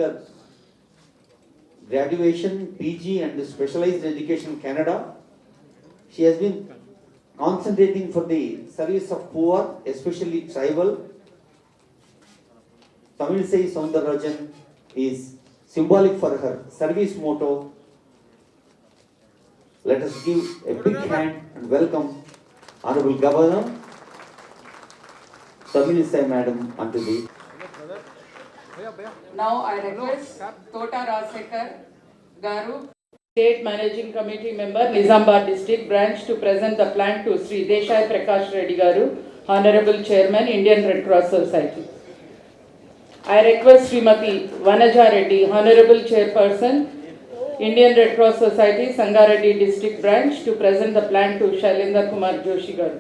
her graduation, PG and specialized education in Canada. She has been concentrating for the service of poor, especially tribal. Tamilisai Soundararajan is symbolic for her service motto. Let us give a big hand and welcome Honorable Governor Tamilisai Madam onto the. Now I request Tota Rasekar Garu, State Managing Committee Member, Nizamabad District Branch, to present the plant to Sri Deshai Prakash Reddy Garu, Honorable Chairman, Indian Red Cross Society. I request Srimati Vanaja Reddy, Honorable Chairperson, Indian Red Cross Society, Sangareddy District Branch, to present the plant to Shailendra Kumar Joshi Garu.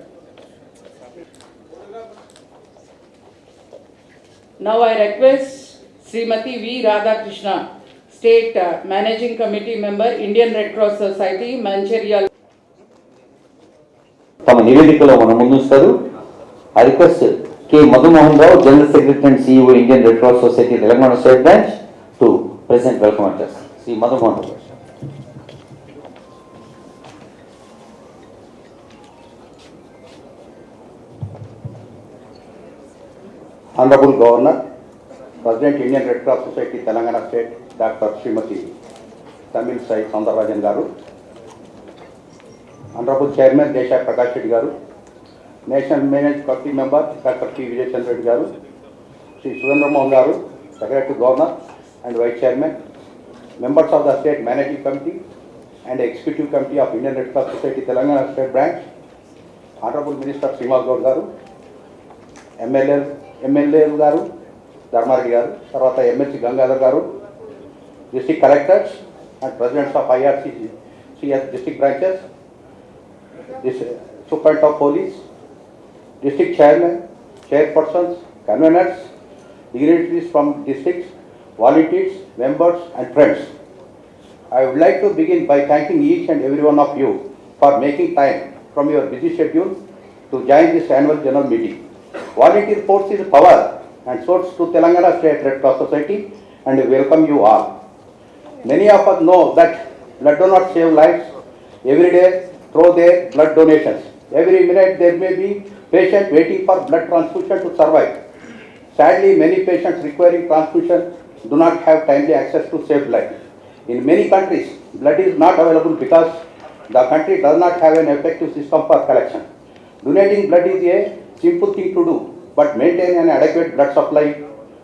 Now I request Srimati V. Radhakrishna, State Managing Committee Member, Indian Red Cross Society, Mancherial. తమ నివేదికలో మన ముందుస్తారు. I request K. Madhumohan Rao, General Secretary and CEO, Indian Red Cross Society, Telangana State Branch, to present welcome address. Sri Madhumohan Rao. Honorable Governor, President, Indian Red Cross Society, Telangana State, Dr. Srimati Tamilisai Soundararajan Garu, Honorable Chairman, Deshai Prakash Reddy Garu, National Management Committee Member, Dr. P. Vijay Chandra Reddy Garu, Sri Sudhandra Mohan Garu, Secretary to Governor and Vice Chairman, members of the State Managing Committee and Executive Committee of Indian Red Cross Society, Telangana State Branch, Honorable Minister Srimas Gaur Garu, MLA Garu, Dharmareddy Garu, తర్వాత MLC Gangadhar Garu, District Collectors and Presidents of IRCCS District Branches, Superintendent of Police, District Chairman, Chairpersons, Conveners, dignitaries from districts, volunteers, members and friends. I would like to begin by thanking each and every one of you for making time from your busy schedule to join this annual general meeting. Volunteer force is power and source to Telangana State Red Cross Society, and we welcome you all. Many of us know that blood donors save lives every day through their blood donations. Every minute there may be patients waiting for blood transfusion to survive. Sadly, many patients requiring transfusion do not have timely access to safe blood. In many countries, blood is not available because the country does not have an effective system for collection. Donating blood is a simple thing to do, but maintain an adequate blood supply.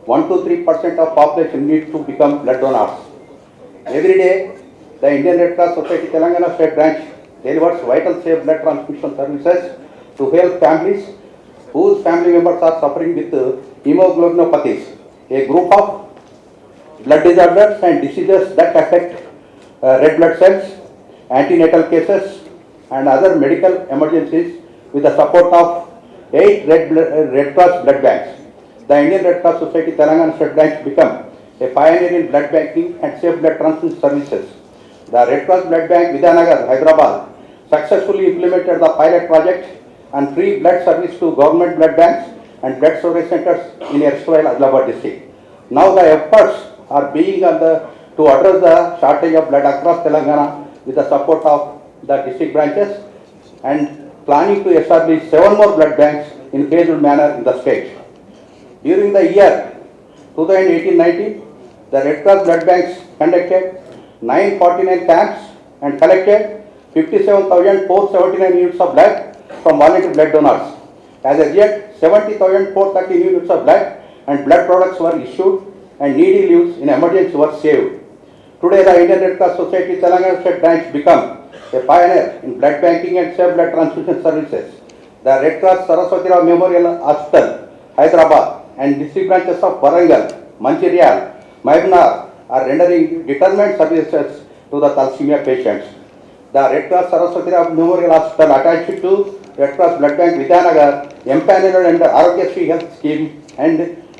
1 to 3% of population needs to become blood donors. Every day, the Indian Red Cross Society Telangana State Branch delivers vital safe blood transfusion services to help families whose family members are suffering with hemoglobinopathies, a group of blood disorders and diseases that affect red blood cells, antenatal cases and other medical emergencies, with the support of 8 Red Cross blood banks. The Indian Red Cross Society Telangana State Branch became a pioneer in blood banking and safe blood transfusion services. The Red Cross Blood Bank, Vidyanagar, Hyderabad, successfully implemented the pilot project and free blood service to government blood banks and blood storage centers in erstwhile Adilabad district. Now the efforts are being to address the shortage of blood across Telangana with the support of the district branches, and planning to establish 7 more blood banks in phased manner in the state. During the year 2018-19, the Red Cross blood banks conducted 949 camps and collected 57,479 units of blood from voluntary blood donors. As a yet, 70,430 units of blood and blood products were issued and needy lives in emergency were saved. Today, the Indian Red Cross Society Telangana State Branch become a pioneer in blood banking and safe blood transfusion services. The Red Cross Saraswati Rao Memorial Hospital, Hyderabad, and district branches of Warangal, Mancherial, Maibnar are rendering determined services to the thalassemia patients. The Red Cross Saraswati Rao Memorial Hospital, attached to Red Cross Blood Bank Vidyanagar, empaneled under Arogyasri Health Scheme, and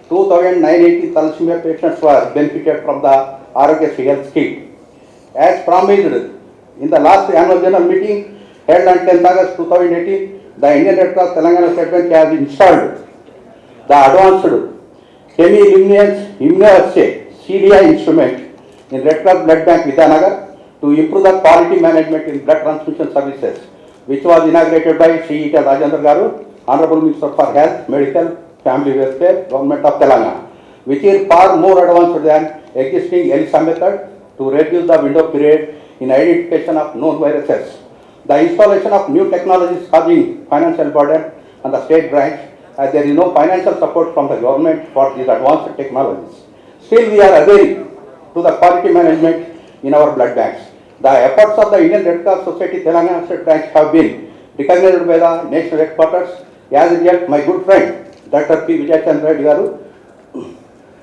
2,980 thalassemia patients were benefited from the Arogyasri Health Scheme. As promised in the last annual general meeting held on 10th August 2018, the Indian Red Cross Telangana State Bank has installed the advanced semi-luminance immunoassay Celia instrument in Red Cross Blood Bank Vidyanagar to improve the quality management in blood transfusion services, which was inaugurated by Sri Rajendra Garu, Honorable Minister for Health, Medical, Family Welfare, Government of Telangana, which is far more advanced than existing ELISA method to reduce the window period in identification of known viruses. The installation of new technologies causing financial burden on the state branch, as there is no financial support from the government for these advanced technologies. Still, we are adhering to the quality management in our blood banks. The efforts of the Indian Red Cross Society Telangana State Branch have been recognized by the national headquarters. As a result, my good friend Dr. P. Vijaychandra Reddy Garu,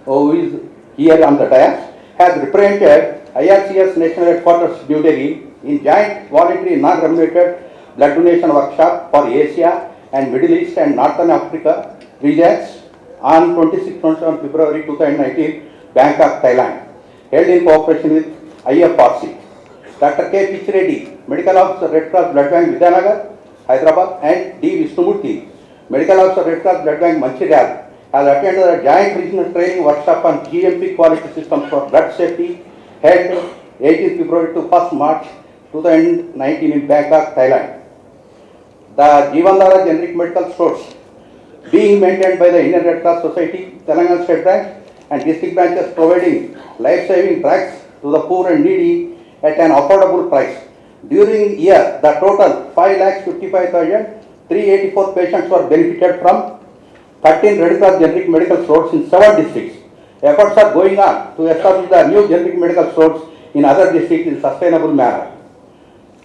who is here on the dais, has represented IRCS National Headquarters New Delhi in joint voluntary non-remunerated blood donation workshop for Asia and Middle East and Northern Africa regions on 26-27 February 2019, Bangkok, Thailand, held in cooperation with IFRC. Dr. K. Pichi Reddy, Medical Officer Red Cross Blood Bank Vidyanagar, Hyderabad, and D. Vishnumurthy, Medical Officer Red Cross Blood Bank Manchiryal, has attended a joint regional training workshop on GMP quality systems for blood safety held 18 February to 1st March 2019 in Bangkok, Thailand. The Soundararajan generic medical stores being maintained by the Indian Red Cross Society, Telangana State Branch and district branches providing life-saving drugs to the poor and needy at an affordable price. During year, the total 5,55,384 patients were benefited from 13 Red Cross generic medical stores in 7 districts. Efforts are going on to establish the new generic medical stores in other districts in sustainable manner.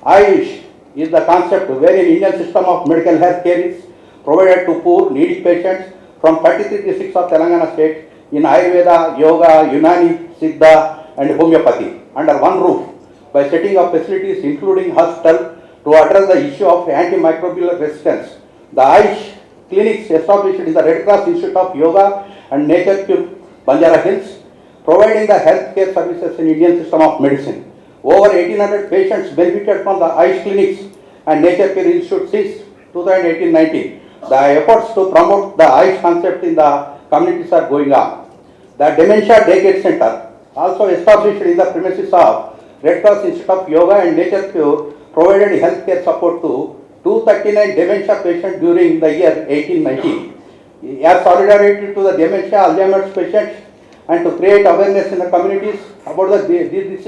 Ayush is the concept wherein Indian system of medical health care is provided to poor, needy patients from 33 districts of Telangana state in Ayurveda, Yoga, Unani, Siddha and Homeopathy under one roof by setting up facilities including hospital to address the issue of antimicrobial resistance. The Ayush clinics established in the Red Cross Institute of Yoga and Nature Cure, Banjara Hills, providing the healthcare services in Indian system of medicine. Over 1,800 patients benefited from the Ayush clinics and Nature Care Institute since 2018-19. The efforts to promote the Ayush concept in the communities are going on. The Dementia Daycare Center, also established in the premises of Red Cross Institute of Yoga and Nature Cure, provided healthcare support to 239 dementia patients during the year 18-19. As solidarity to the dementia Alzheimer's patients and to create awareness in the communities about this disease,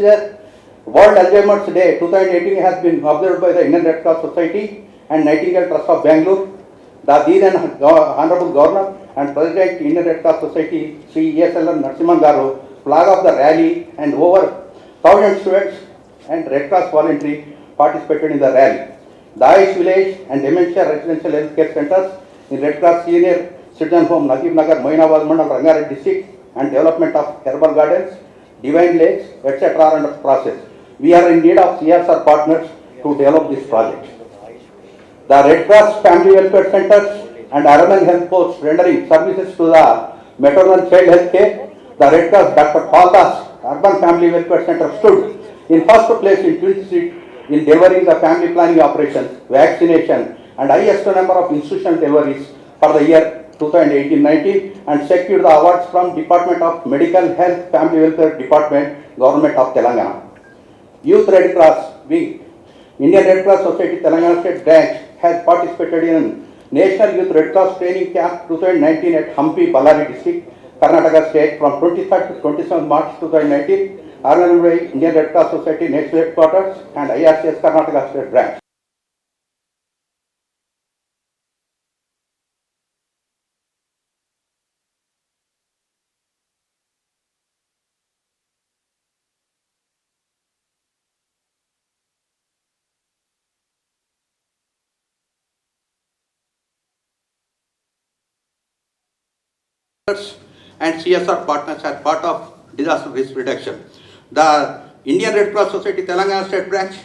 World Alzheimer's Day 2018 has been observed by the Indian Red Cross Society and Nightingale Trust of Bangalore. The Dean and Honorable Governor and President Indian Red Cross Society, Sri ESLR Narasimhan Garu, flag of the rally and over 1,000 students and Red Cross voluntary participated in the rally. The Ayush Village and Dementia Residential Healthcare Centers in Red Cross Senior Citizen Home, Najib Nagar, Moinabad Mandal, Rangareddy District and development of herbal gardens, divine lakes, etc. are under process. We are in need of CSR partners to develop this project. The Red Cross Family Welfare Centers and urban health posts rendering services to the maternal child health care. The Red Cross Dr. Paul Das Urban Family Welfare Center stood in first place in Twin City in delivering the family planning operations, vaccination and highest number of institutional deliveries for the year 2018-19 and secured the awards from Department of Medical Health Family Welfare Department, Government of Telangana. Youth Red Cross Wing, Indian Red Cross Society Telangana State Branch has participated in National Youth Red Cross Training Camp 2019 at Hampi, Ballari District, Karnataka State from 23rd to 27th March 2019, organized by Indian Red Cross Society National Headquarters and IRCS Karnataka State Branch. And CSR partners as part of disaster risk reduction. The Indian Red Cross Society Telangana State Branch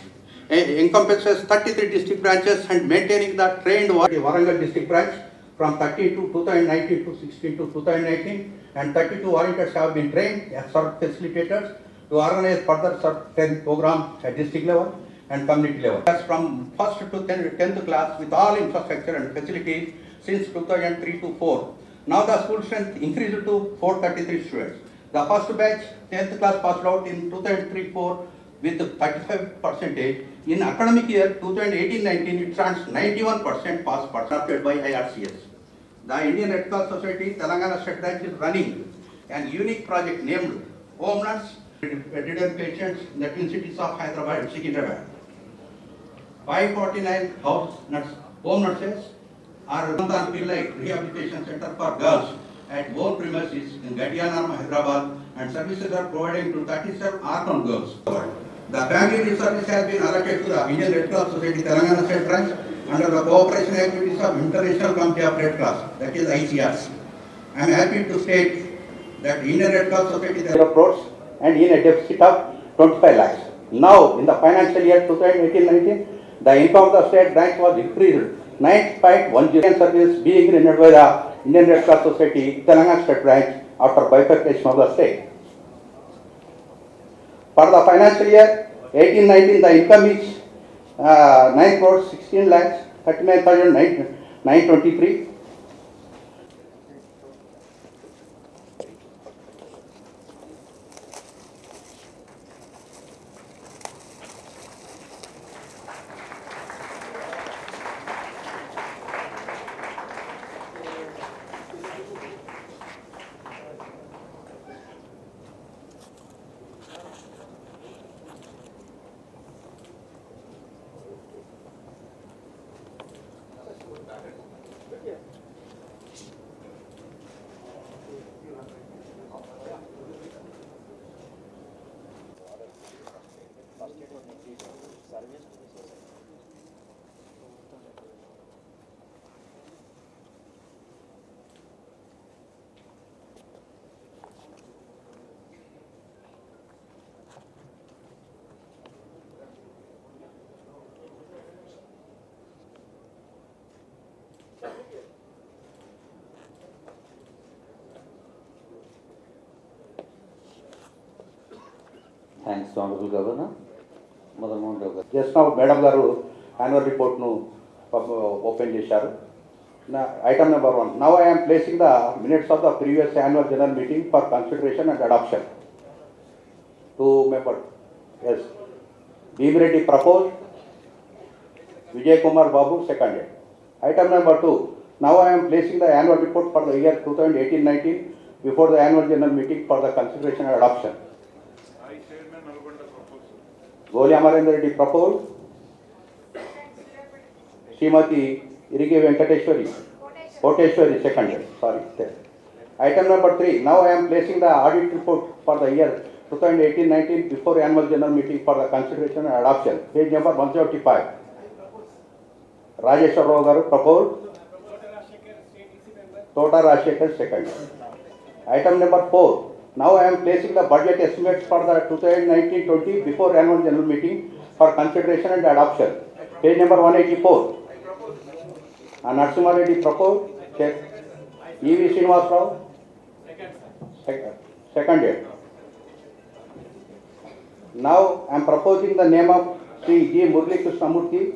encompasses 33 district branches and maintaining the trained Warangal District Branch from 13 to 2019 to 16 to 2019 and 32 volunteers have been trained as SERP facilitators to organize further SERP training program at district level and community level. That's from 1st to 10th class with all infrastructure and facilities since 2003 to 4. Now the school strength increased to 433 students. The first batch, 10th class passed out in 2003-4 with 35%. In academic year 2018-19, it stands 91% pass accepted by IRCS. The Indian Red Cross Society Telangana State Branch is running an unique project named Home Nurse Ridden Patients in the twin cities of Hyderabad and Secunderabad. 549 home nurses are run on Pillai Rehabilitation Center for Girls at own premises in Gadianam, Hyderabad, and services are provided to 37 orphan girls. The family service has been allocated to the Indian Red Cross Society Telangana State Branch under the cooperation activities of International Committee of Red Cross, that is ICRC. I am happy to state that Indian Red Cross Society crores and in a deficit of 25 lakhs. Now, in the financial year 2018-19, the income of the state branch was increased 9.10 service being rendered by the Indian Red Cross Society Telangana State Branch after bifurcation of the state. For the financial year 18-19, the income is 9 crores 16 lakhs 39,923. Thanks to Honorable Governor. Mother Mohan Rao garu. Just now, Madam Garu annual report nu open చేశారు. Item number 1. Now I am placing the minutes of the previous annual general meeting for consideration and adoption. 2 members. Yes. Bhim Reddy proposed. Vijay Kumar Babu seconded. Item number 2. Now I am placing the annual report for the year 2018-19 before the annual general meeting for the consideration and adoption. Goli Amarendra Reddy proposed. Srimati Irige Venkateshwari Koteshwari seconded. Sorry. Item number 3. Now I am placing the audit report for the year 2018-19 before annual general meeting for the consideration and adoption. Page number 175. Rajeshwar Rao garu proposed. Tota Rajshekar seconded. Item number 4. Now I am placing the budget estimates for the 2019-20 before annual general meeting for consideration and adoption. Page number 184. Narasimha Reddy proposed. E.V. Srinivas Rao seconded. Now I am proposing the name of Sri G. Murli Krishnamurthy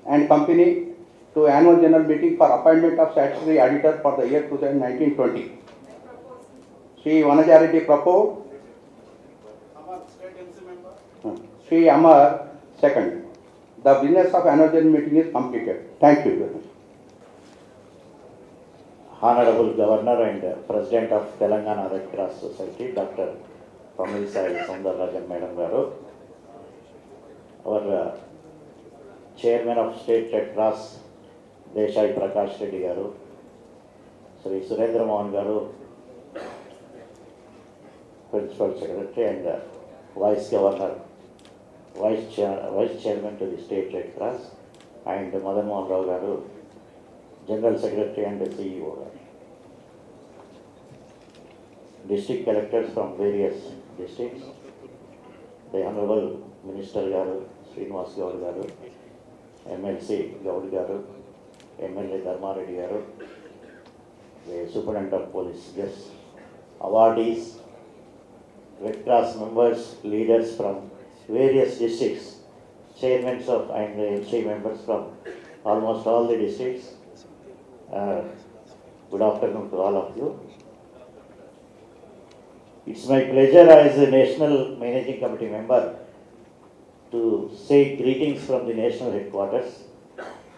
and company to annual general meeting for appointment of statutory auditor for the year 2019-20. Sri Vanaja Reddy proposed. Sri Amar second. The business of annual general meeting is completed. Thank you very much. Honorable Governor and President of Telangana Red Cross Society, DR.Tamilisai Soundararajan Madam Garu, our Chairman of State Red Cross, Desai Prakash Reddy Garu, Sri Surendra Mohan Garu, Principal Secretary and Vice Governor, Vice Chairman to the State Red Cross, and Mother Mohan Rao Garu, General Secretary and the CEO. District collectors from various districts, the Honorable Minister Garu, Srinivas Gaud Garu, MLC Gaud Garu, MLA Dharma Reddy Garu, the Superintendent of Police, guests, awardees, Red Cross members, leaders from various districts, chairmen of and MC members from almost all the districts. Good afternoon to all of you. It's my pleasure as a National Managing Committee member to say greetings from the national headquarters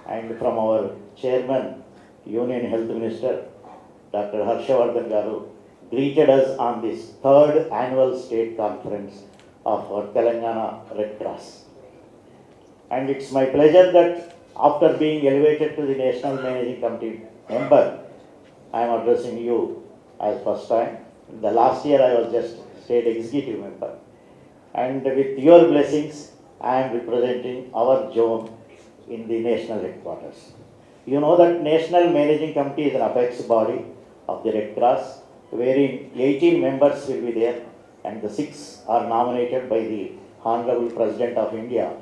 and from our chairman, Union Health Minister, Dr. Harshavardhan Garu, greeted us on this third annual state conference of our Telangana Red Cross. And it's my pleasure that after being elevated to the National Managing Committee member, I am addressing you as first time. The last year I was just state executive member. And with your blessings, I am representing our zone in the national headquarters. You know that National Managing Committee is an apex body of the Red Cross, wherein 18 members will be there, and the 6 are nominated by the Honorable President of India,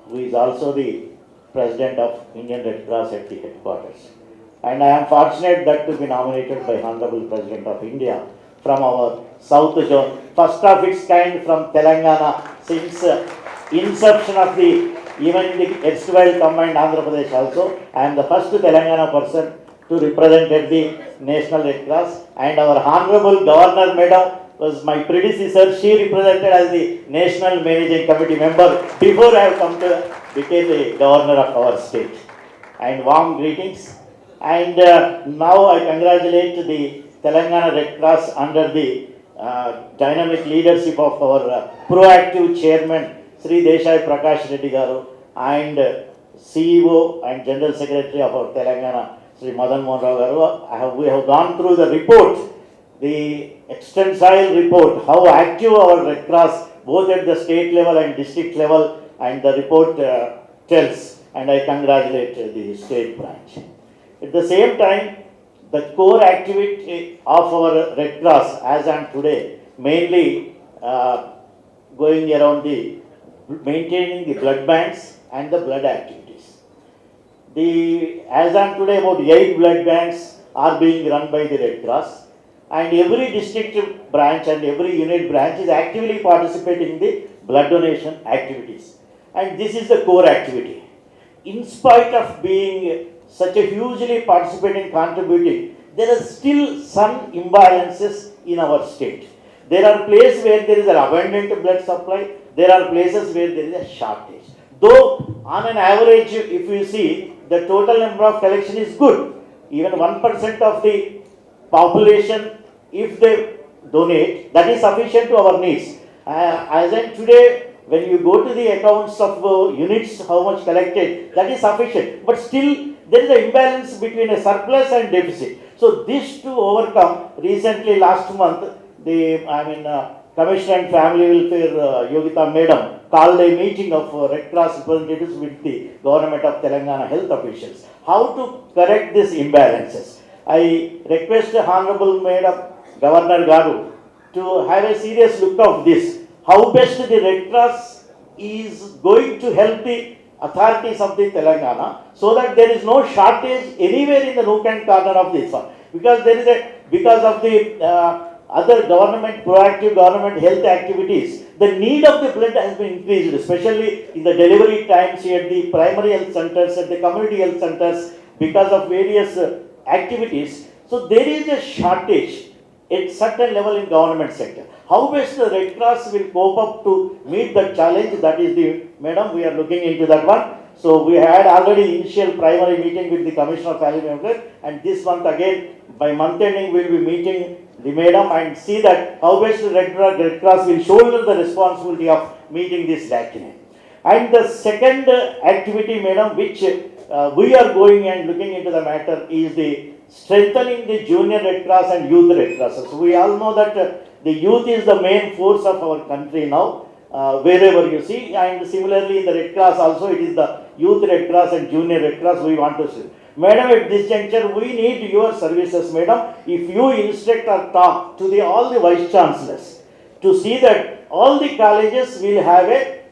who is also the President of Indian Red Cross at the headquarters. And I am fortunate that to be nominated by Honorable President of India from our South Zone, first of its kind from Telangana since inception of the, even the erstwhile combined Andhra Pradesh also. I am the first Telangana person to represent at the National Red Cross, and our Honorable Governor Madam was my predecessor. She represented as the National Managing Committee member before I have come to become the Governor of our state. And warm greetings. And now I congratulate the Telangana Red Cross under the dynamic leadership of our proactive chairman, Sri Desai Prakash Reddy Garu, and CEO and General Secretary of our Telangana, Sri Madan Mohan Rao Garu. We have gone through the report, the extensive report, how active our Red Cross, both at the state level and district level, and the report tells, and I congratulate the state branch. At the same time, the core activity of our Red Cross as on today, mainly going around the maintaining the blood banks and the blood activities. As on today, about 8 blood banks are being run by the Red Cross, and every district branch and every unit branch is actively participating in the blood donation activities. And this is the core activity. In spite of being such a hugely participating, contributing, there are still some imbalances in our state. There are places where there is an abundant blood supply, there are places where there is a shortage. Though on an average, if you see, the total number of collection is good. Even 1% of the population, if they donate, that is sufficient to our needs. As in today, when you go to the accounts of units, how much collected, that is sufficient. But still, there is an imbalance between a surplus and deficit. So this to overcome, recently last month, Commissioner and Family Welfare Yogita Madam called a meeting of Red Cross representatives with the government of Telangana health officials. How to correct these imbalances? I request Honorable Madam Governor Garu to have a serious look of this. How best the Red Cross is going to help the authorities of the Telangana so that there is no shortage anywhere in the nook and corner of this one. Because there is because of the other government, proactive government health activities, the need of the blood has been increased, especially in the delivery times at the primary health centers, at the community health centers, because of various activities. So there is a shortage at certain level in government sector. How best the Red Cross will cope up to meet that challenge? That is the, madam, we are looking into that one. So we had already initial primary meeting with the Commissioner of Family Welfare, and this month again, by month ending, we will be meeting the madam and see that how best the Red Cross will shoulder the responsibility of meeting this lacuna. And the second activity, madam, which we are going and looking into the matter is the strengthening the junior Red Cross and youth Red Crosses. We all know that the youth is the main force of our country now, wherever you see, and similarly in the Red Cross also it is the youth Red Cross and junior Red Cross we want to see. Madam, at this juncture we need your services, madam. If you instruct or talk to all the vice chancellors to see that all the colleges will have a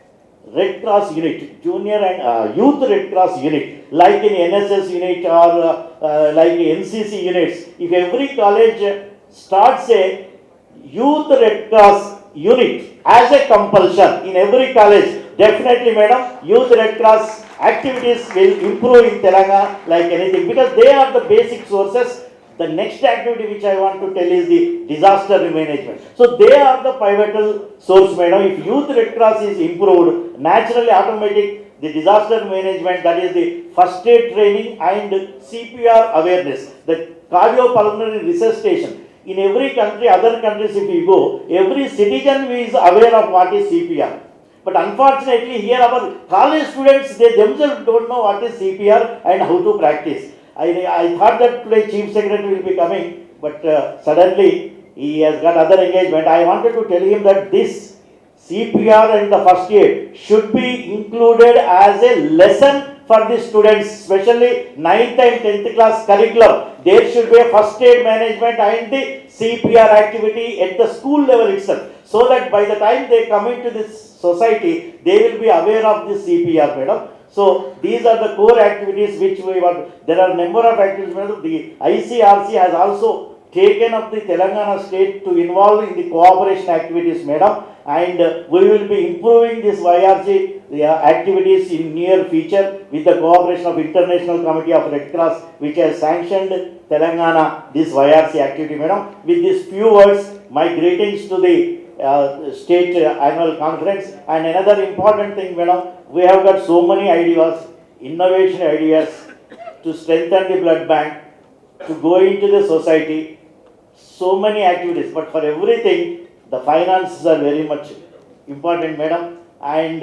Red Cross unit, junior and youth Red Cross unit, like in NSS unit or like NCC units. If every college starts a youth Red Cross unit as a compulsion in every college, definitely, madam, youth Red Cross activities will improve in Telangana like anything, because they are the basic sources. The next activity which I want to tell is the disaster management. So they are the pivotal source, madam. If Youth Red Cross is improved, naturally automatic the disaster management, that is the first aid training and CPR awareness, the cardiopulmonary resuscitation. In every country, other countries if you go, every citizen is aware of what is CPR. But unfortunately here our college students, they themselves don't know what is CPR and how to practice. I thought that today Chief Secretary will be coming, but suddenly he has got other engagement. I wanted to tell him that this CPR and the first aid should be included as a lesson for the students, especially 9th and 10th class curriculum. There should be a first aid management and the CPR activity at the school level itself, so that by the time they come into this society, they will be aware of this CPR, madam. So these are the core activities which we want. There are a number of activities, madam. The ICRC has also taken up the Telangana state to involve in the cooperation activities, madam, and we will be improving this YRC activities in near future with the cooperation of International Committee of Red Cross, which has sanctioned Telangana this YRC activity, madam. With these few words, my greetings to the state annual conference. And another important thing, madam, we have got so many ideas, innovation ideas to strengthen the blood bank, to go into the society, so many activities, but for everything, the finances are very much important, madam. And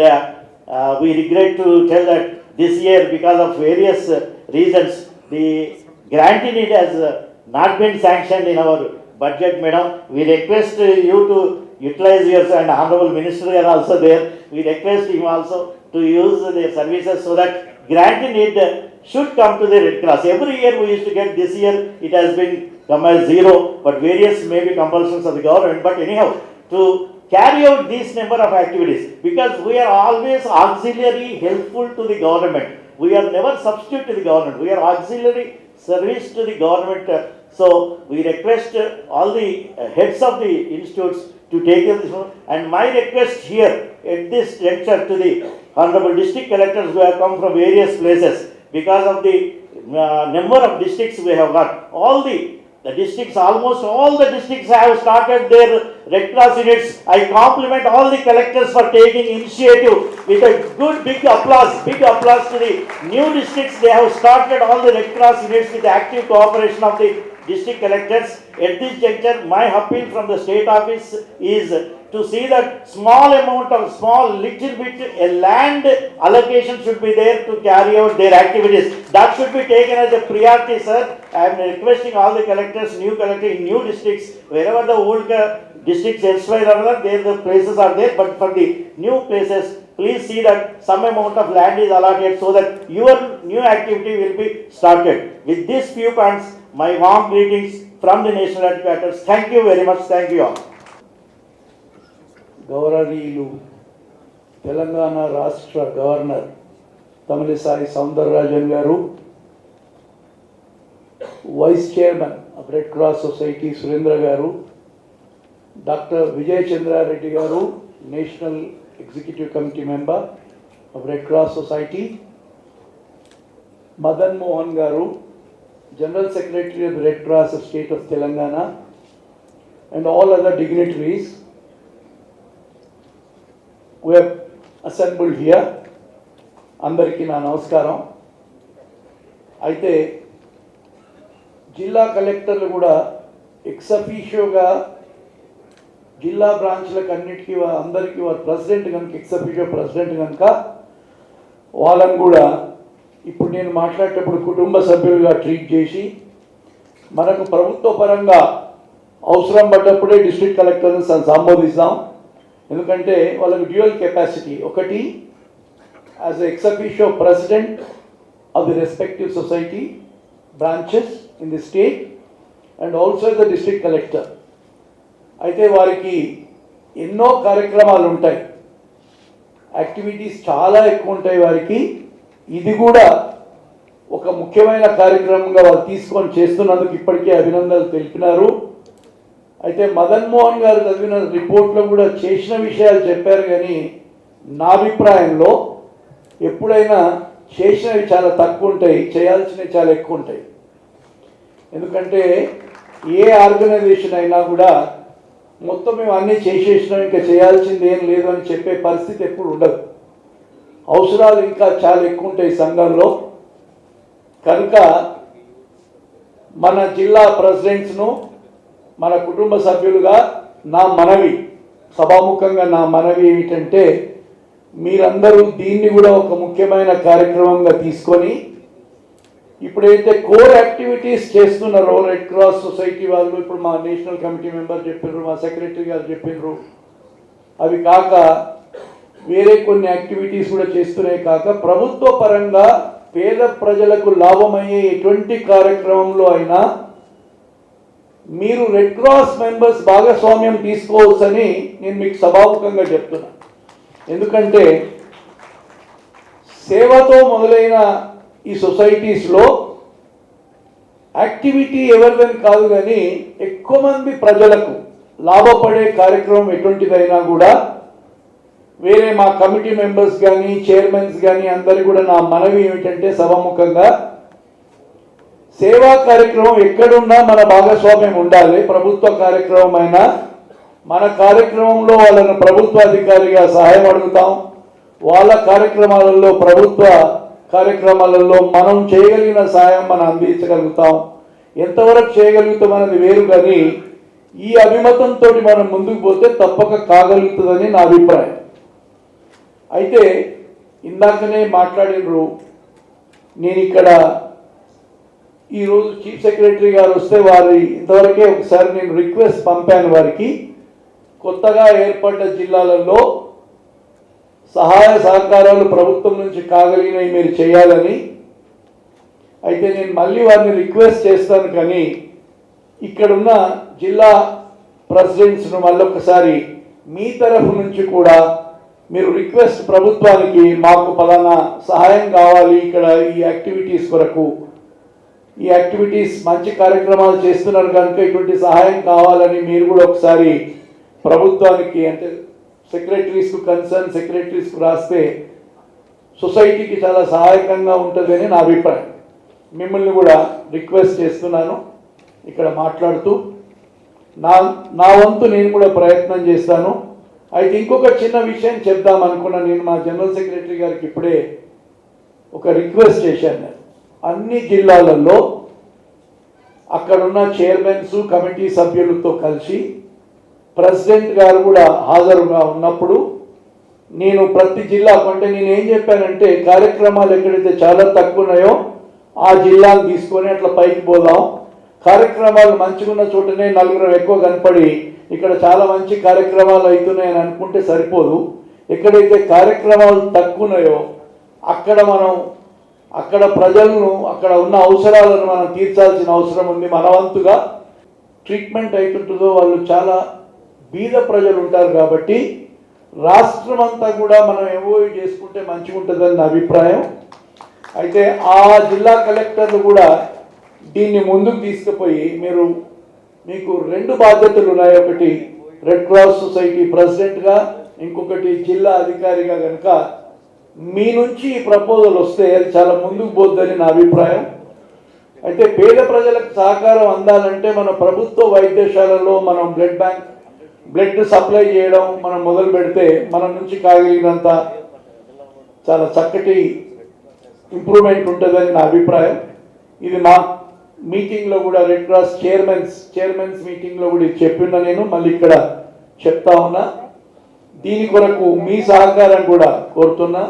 we regret to tell that this year, because of various reasons, the grant in it has not been sanctioned in our budget, madam. We request you to utilize yours, and Honorable Minister are also there. We request him also to use their services so that grant in it should come to the Red Cross. Every year we used to get, this year it has been come as zero, but various maybe compulsions of the government. But anyhow, to carry out these number of activities, because we are always auxiliary helpful to the government. We are never substitute to the government. We are auxiliary service to the government. So we request all the heads of the institutes to take this one. And my request here at this lecture to the Honorable District Collectors who have come from various places, because of the number of districts we have got, all the districts, almost all the districts have started their Red Cross units. I compliment all the collectors for taking initiative with a good big applause to the new districts. They have started all the Red Cross units with the active cooperation of the district collectors. At this juncture, my appeal from the state office is to see that little bit a land allocation should be there to carry out their activities. That should be taken as a priority, sir. I am requesting all the collectors, new collector in new districts, wherever the old districts elsewhere are there, the places are there, but for the new places, please see that some amount of land is allotted so that your new activity will be started. With these few points, my warm greetings from the national headquarters. Thank you very much. Thank you all. గౌరవనీయులు తెలంగాణ రాష్ట్ర governor Tamilisai Soundararajan garu, vice chairman of Red Cross society Surendra garu, doctor Vijay Chandra Reddy garu, national executive committee member of Red Cross society, Madan Mohan garu, general secretary of Red Cross of state of Telangana, and all other dignitaries we have assembled here. అందరికీ నా నమస్కారం. అయితే జిల్లా కలెక్టర్లు కూడా ఎక్సఫీషియోగా జిల్లా బ్రాంచ్లకు అన్నిటికీ అందరికీ వారు ప్రెసిడెంట్ కనుక, ఎక్సఫీషియో ప్రెసిడెంట్ కనుక వాళ్ళని కూడా ఇప్పుడు నేను మాట్లాడేటప్పుడు కుటుంబ సభ్యులుగా ట్రీట్ చేసి, మనకు ప్రభుత్వ పరంగా అవసరం పడ్డప్పుడే డిస్ట్రిక్ట్ కలెక్టర్ని సంబోధిస్తాం. ఎందుకంటే వాళ్ళకి డ్యూయల్ కెపాసిటీ, ఒకటి as ex officio president of the respective society branches in the state and also the district collector. అయితే వారికి ఎన్నో కార్యక్రమాలు ఉంటాయి, యాక్టివిటీస్ చాలా ఎక్కువ ఉంటాయి వారికి. ఇది కూడా ఒక ముఖ్యమైన కార్యక్రమంగా వాళ్ళు తీసుకొని చేస్తున్నందుకు ఇప్పటికే అభినందనలు తెలిపినారు. అయితే మదన్ మోహన్ గారు చదివిన రిపోర్ట్లో కూడా చేసిన విషయాలు చెప్పారు, కానీ నా అభిప్రాయంలో ఎప్పుడైనా చేసినవి చాలా తక్కువ ఉంటాయి, చేయాల్సినవి చాలా ఎక్కువ ఉంటాయి. ఎందుకంటే ఏ ఆర్గనైజేషన్ అయినా కూడా మొత్తం మేము అన్నీ చేసేసినాం ఇంకా చేయాల్సింది ఏం లేదు అని చెప్పే పరిస్థితి ఎప్పుడు ఉండదు. అవసరాలు ఇంకా చాలా ఎక్కువ ఉంటాయి సంఘంలో. కనుక మన జిల్లా ప్రెసిడెంట్స్ను మన కుటుంబ సభ్యులుగా నా మనవి, సభాముఖంగా నా మనవి ఏమిటంటే, మీరందరూ దీన్ని కూడా ఒక ముఖ్యమైన కార్యక్రమంగా తీసుకొని ఇప్పుడైతే కోర్ యాక్టివిటీస్ చేస్తున్నారో రెడ్ క్రాస్ సొసైటీ వాళ్ళు, ఇప్పుడు మా నేషనల్ కమిటీ మెంబర్ చెప్పారు, మా సెక్రటరీ గారు చెప్పారు, అవి కాక వేరే కొన్ని యాక్టివిటీస్ కూడా చేస్తున్నాయి కాక ప్రభుత్వ పరంగా పేద ప్రజలకు లాభమయ్యే ఎటువంటి కార్యక్రమంలో అయినా మీరు రెడ్ క్రాస్ మెంబర్స్ భాగస్వామ్యం తీసుకోవచ్చని నేను మీకు సభాముఖంగా చెప్తున్నా. ఎందుకంటే సేవతో మొదలైన ఈ సొసైటీస్లో యాక్టివిటీ ఎవరిదని కాదు, కానీ ఎక్కువ మంది ప్రజలకు లాభపడే కార్యక్రమం ఎటువంటిదైనా కూడా వేరే మా కమిటీ మెంబర్స్ కానీ చైర్మన్స్ కానీ అందరికీ కూడా నా మనవి ఏమిటంటే, సభాముఖంగా సేవా కార్యక్రమం ఎక్కడున్నా మన భాగస్వామ్యం ఉండాలి. ప్రభుత్వ కార్యక్రమం అయినా మన కార్యక్రమంలో వాళ్ళను ప్రభుత్వ అధికారిగా సహాయం అడుగుతాం, వాళ్ళ కార్యక్రమాలలో ప్రభుత్వ కార్యక్రమాలలో మనం చేయగలిగిన సహాయం మనం అందించగలుగుతాం. ఎంతవరకు చేయగలుగుతాం అనేది వేరు, కానీ ఈ అభిమతంతో మనం ముందుకు పోతే తప్పక కాగలుగుతుందని నా అభిప్రాయం. అయితే ఇందాకనే మాట్లాడినరు, నేను ఇక్కడ ఈరోజు చీఫ్ సెక్రటరీ గారు వస్తే వారి ఇంతవరకే ఒకసారి నేను రిక్వెస్ట్ పంపాను వారికి, కొత్తగా ఏర్పడ్డ జిల్లాలలో సహాయ సహకారాలు ప్రభుత్వం నుంచి కాగలిగినవి మీరు చేయాలని. అయితే నేను మళ్ళీ వారిని రిక్వెస్ట్ చేస్తాను, కానీ ఇక్కడున్న జిల్లా ప్రెసిడెంట్స్ను మళ్ళొకసారి మీ తరఫు నుంచి కూడా మీరు రిక్వెస్ట్ ప్రభుత్వానికి, మాకు పలానా సహాయం కావాలి ఇక్కడ ఈ యాక్టివిటీస్ కొరకు, ఈ యాక్టివిటీస్ మంచి కార్యక్రమాలు చేస్తున్నారు కనుక ఇటువంటి సహాయం కావాలని మీరు కూడా ఒకసారి ప్రభుత్వానికి, అంటే సెక్రటరీస్కు, కన్సర్న్ సెక్రటరీస్కు రాస్తే సొసైటీకి చాలా సహాయకంగా ఉంటుందని నా అభిప్రాయం. మిమ్మల్ని కూడా రిక్వెస్ట్ చేస్తున్నాను ఇక్కడ మాట్లాడుతూ, నా వంతు నేను కూడా ప్రయత్నం చేస్తాను. అయితే ఇంకొక చిన్న విషయం చెప్దాం అనుకున్నా. నేను మా జనరల్ సెక్రటరీ గారికి ఇప్పుడే ఒక రిక్వెస్ట్ చేశాను. అన్ని జిల్లాలలో అక్కడున్న చైర్మన్స్ కమిటీ సభ్యులతో కలిసి ప్రెసిడెంట్ గారు కూడా హాజరుగా ఉన్నప్పుడు నేను ప్రతి జిల్లాకు, అంటే నేను ఏం చెప్పానంటే, కార్యక్రమాలు ఎక్కడైతే చాలా తక్కువ ఉన్నాయో ఆ జిల్లాను తీసుకొని అట్లా పైకి పోదాం. కార్యక్రమాలు మంచిగా ఉన్న చోటనే నలుగురు ఎక్కువ కనపడి ఇక్కడ చాలా మంచి కార్యక్రమాలు అవుతున్నాయని అనుకుంటే సరిపోదు. ఎక్కడైతే కార్యక్రమాలు తక్కువ ఉన్నాయో అక్కడ ప్రజలను, అక్కడ ఉన్న అవసరాలను మనం తీర్చాల్సిన అవసరం ఉంది. మన వంతుగా ట్రీట్మెంట్ అవుతుంటుందో వాళ్ళు చాలా బీద ప్రజలు ఉంటారు కాబట్టి రాష్ట్రం అంతా కూడా మనం ఎవాల్వ్ చేసుకుంటే మంచిగా ఉంటుందని నా అభిప్రాయం. అయితే ఆ జిల్లా కలెక్టర్లు కూడా దీన్ని ముందుకు తీసుకుపోయి, మీకు రెండు బాధ్యతలు ఉన్నాయి. ఒకటి రెడ్ క్రాస్ సొసైటీ ప్రెసిడెంట్గా, ఇంకొకటి జిల్లా అధికారిగా. కనుక మీ నుంచి ఈ ప్రపోజల్ వస్తే అది చాలా ముందుకు పోద్దని నా అభిప్రాయం. అయితే పేద ప్రజలకు సహకారం అందాలంటే మన ప్రభుత్వ వైద్యశాలలో మనం బ్లడ్ సప్లై చేయడం మనం మొదలు పెడితే మన నుంచి కాగలిగినంత చాలా చక్కటి ఇంప్రూవ్మెంట్ ఉంటుందని నా అభిప్రాయం. ఇది మా మీటింగ్లో కూడా రెడ్ క్రాస్ చైర్మన్స్ మీటింగ్లో కూడా ఇది చెప్పిన నేను మళ్ళీ ఇక్కడ చెప్తా ఉన్నా. దీని కొరకు మీ సహకారం కూడా కోరుతున్నా.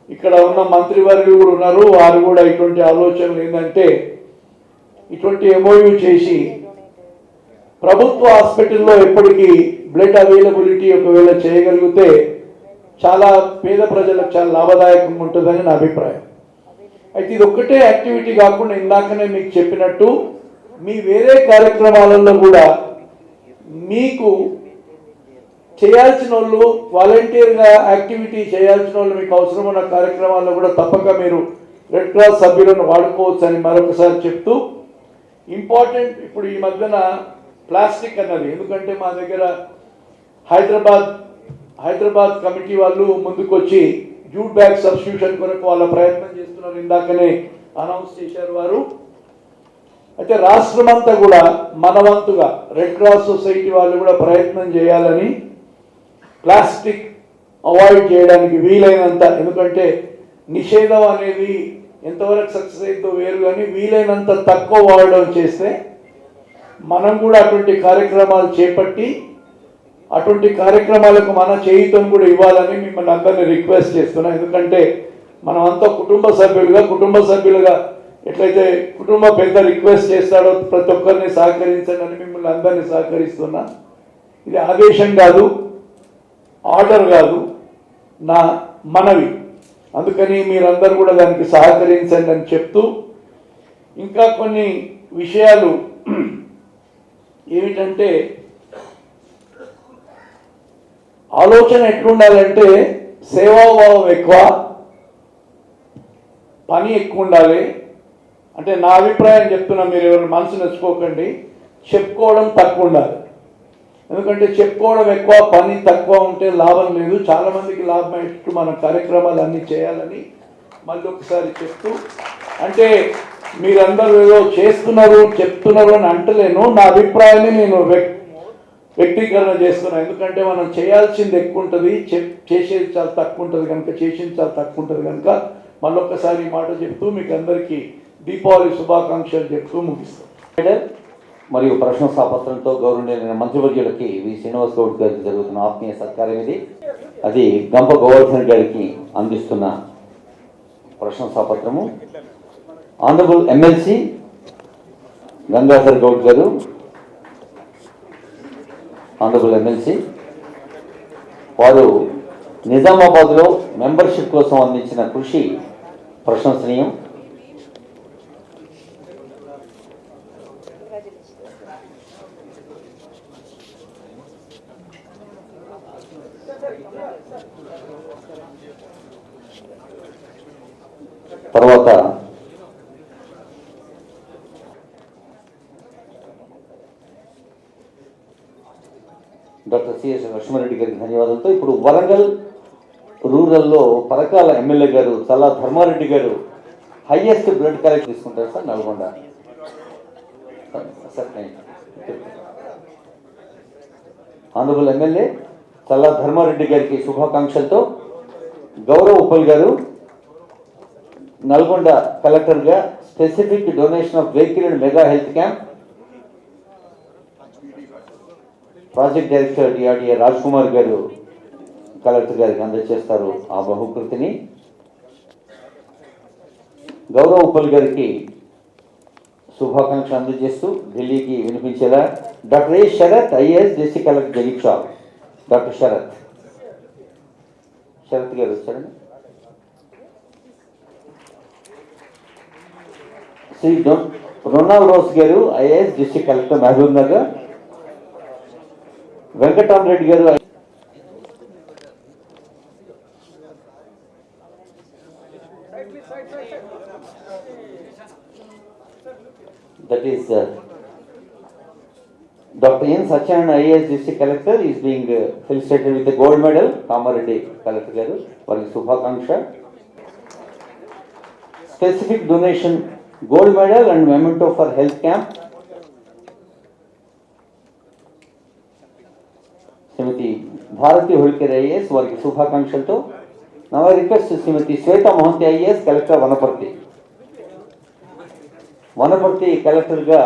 ఇక్కడ ఉన్న మంత్రివర్యులు కూడా ఉన్నారు, వారు కూడా ఇటువంటి ఆలోచనలు ఏంటంటే ఇటువంటి ఎంఓయూ చేసి ప్రభుత్వ హాస్పిటల్లో ఎప్పటికీ బ్లడ్ అవైలబిలిటీ ఒకవేళ చేయగలిగితే చాలా పేద ప్రజలకు చాలా లాభదాయకంగా ఉంటుందని నా అభిప్రాయం. అయితే ఇది ఒక్కటే యాక్టివిటీ కాకుండా ఇందాకనే మీకు చెప్పినట్టు మీ వేరే కార్యక్రమాలలో కూడా మీకు చేయాల్సిన వాళ్ళు, వాలంటీర్గా యాక్టివిటీ చేయాల్సిన వాళ్ళు, మీకు అవసరం ఉన్న కార్యక్రమాల్లో కూడా తప్పక మీరు రెడ్ క్రాస్ సభ్యులను వాడుకోవచ్చు అని మరొకసారి చెప్తూ, ఇంపార్టెంట్ ఇప్పుడు ఈ మధ్యన ప్లాస్టిక్ అన్నది, ఎందుకంటే మా దగ్గర హైదరాబాద్ కమిటీ వాళ్ళు ముందుకొచ్చి జూట్ బ్యాగ్ సబ్స్టిట్యూషన్ కొరకు వాళ్ళ ప్రయత్నం చేస్తున్నారు. ఇందాకనే అనౌన్స్ చేశారు వారు. అయితే రాష్ట్రమంతా కూడా మన వంతుగా రెడ్ క్రాస్ సొసైటీ వాళ్ళు కూడా ప్రయత్నం చేయాలని, ప్లాస్టిక్ అవాయిడ్ చేయడానికి వీలైనంత, ఎందుకంటే నిషేధం అనేది ఎంతవరకు సక్సెస్ అయిందో వేరు, కానీ వీలైనంత తక్కువ వాడడం చేస్తే మనం కూడా అటువంటి కార్యక్రమాలు చేపట్టి అటువంటి కార్యక్రమాలకు మన చేయుతం కూడా ఇవ్వాలని మిమ్మల్ని అందరినీ రిక్వెస్ట్ చేస్తున్నాం. ఎందుకంటే మనమంతా కుటుంబ సభ్యులుగా ఎట్లయితే కుటుంబ పెద్ద రిక్వెస్ట్ చేస్తాడో ప్రతి ఒక్కరిని సహకరించండి అని మిమ్మల్ని అందరినీ సహకరిస్తున్నా. ఇది ఆదేశం కాదు, ఆర్డర్ కాదు, నా మనవి. అందుకని మీరందరూ కూడా దానికి సహకరించండి అని చెప్తూ, ఇంకా కొన్ని విషయాలు ఏమిటంటే, ఆలోచన ఎట్లుండాలంటే సేవాభావం ఎక్కువ, పని ఎక్కువ ఉండాలి. అంటే నా అభిప్రాయం చెప్తున్నా, మీరు ఎవరు మనసు నచ్చుకోకండి. చెప్పుకోవడం తక్కువ ఉండాలి. ఎందుకంటే చెప్పుకోవడం ఎక్కువ, పని తక్కువ ఉంటే లాభం లేదు. చాలామందికి లాభం అయ్యేట్టు మన కార్యక్రమాలు అన్నీ చేయాలని మళ్ళీ ఒకసారి చెప్తూ, అంటే మీరందరూ ఏదో చేస్తున్నారు చెప్తున్నారు అని అంటలేను, నా అభిప్రాయాన్ని నేను వ్యక్తీకరణ చేస్తున్నాను. ఎందుకంటే మనం చేయాల్సింది ఎక్కువ ఉంటుంది, చేసేది చాలా తక్కువ ఉంటుంది కనుక, చేసింది చాలా తక్కువ ఉంటుంది కనుక మళ్ళొక్కసారి ఈ మాట చెప్తూ మీకు అందరికీ దీపావళి శుభాకాంక్షలు చెప్తూ ముగిస్తాం. మరియు ప్రశంసాపత్రంతో గౌరవనీయులైన మంత్రివర్యులకి వి శ్రీనివాస్ గౌడ్ గారికి జరుగుతున్న ఆత్మీయ సత్కారం ఇది. అది గంప గోవర్ధన్ గారికి అందిస్తున్న ప్రశంసాపత్రము. ఆనరబుల్ ఎమ్మెల్సీ గంగాధర్ గౌడ్ గారు, ఆనరబుల్ ఎమ్మెల్సీ, వారు నిజామాబాద్లో మెంబర్షిప్ కోసం అందించిన కృషి ప్రశంసనీయం. తర్వాత డాక్టర్ సిఎస్ లక్ష్మారెడ్డి గారికి ధన్యవాదాలతో ఇప్పుడు వరంగల్ రూరల్లో పరకాల ఎమ్మెల్యే గారు చల్లా ధర్మారెడ్డి గారు హైయెస్ట్ బ్లడ్ కలెక్ట్ తీసుకుంటారు సార్ నల్గొండ. ఆనరబుల్ ఎమ్మెల్యే చల్లా ధర్మారెడ్డి గారికి శుభాకాంక్షలతో గౌరవ్ ఉప్పల్ గారు నల్గొండ కలెక్టర్గా specific donation of vehicle and mega health camp project director DR Raj Kumar గారు కలెక్టర్ గారికి అందజేస్తారు ఆ బహుకృతిని. గౌరవ్ ఉప్పల్ గారికి శుభాకాంక్ష అందజేస్తూ ఢిల్లీకి వినిపించేలా doctor A Sharath IAS district collector Jagtial. Doctor Sharath garu వచ్చారండి. Shri Ronald Rose garu IAS district collector Mahabub Nagar. Venkatarama Reddy garu that is Dr. N. Sachan IAS District Collector is being felicitated with the gold medal. Kamareddy Collector garu variki shubhakanksha. Specific donation gold medal and memento for health camp Shrimati Bharati Holkar IAS వారికి శుభాకాంక్షలతో. నవ request Shrimati Shweta Mohanty IAS collector Wanaparthy కలెక్టర్గా,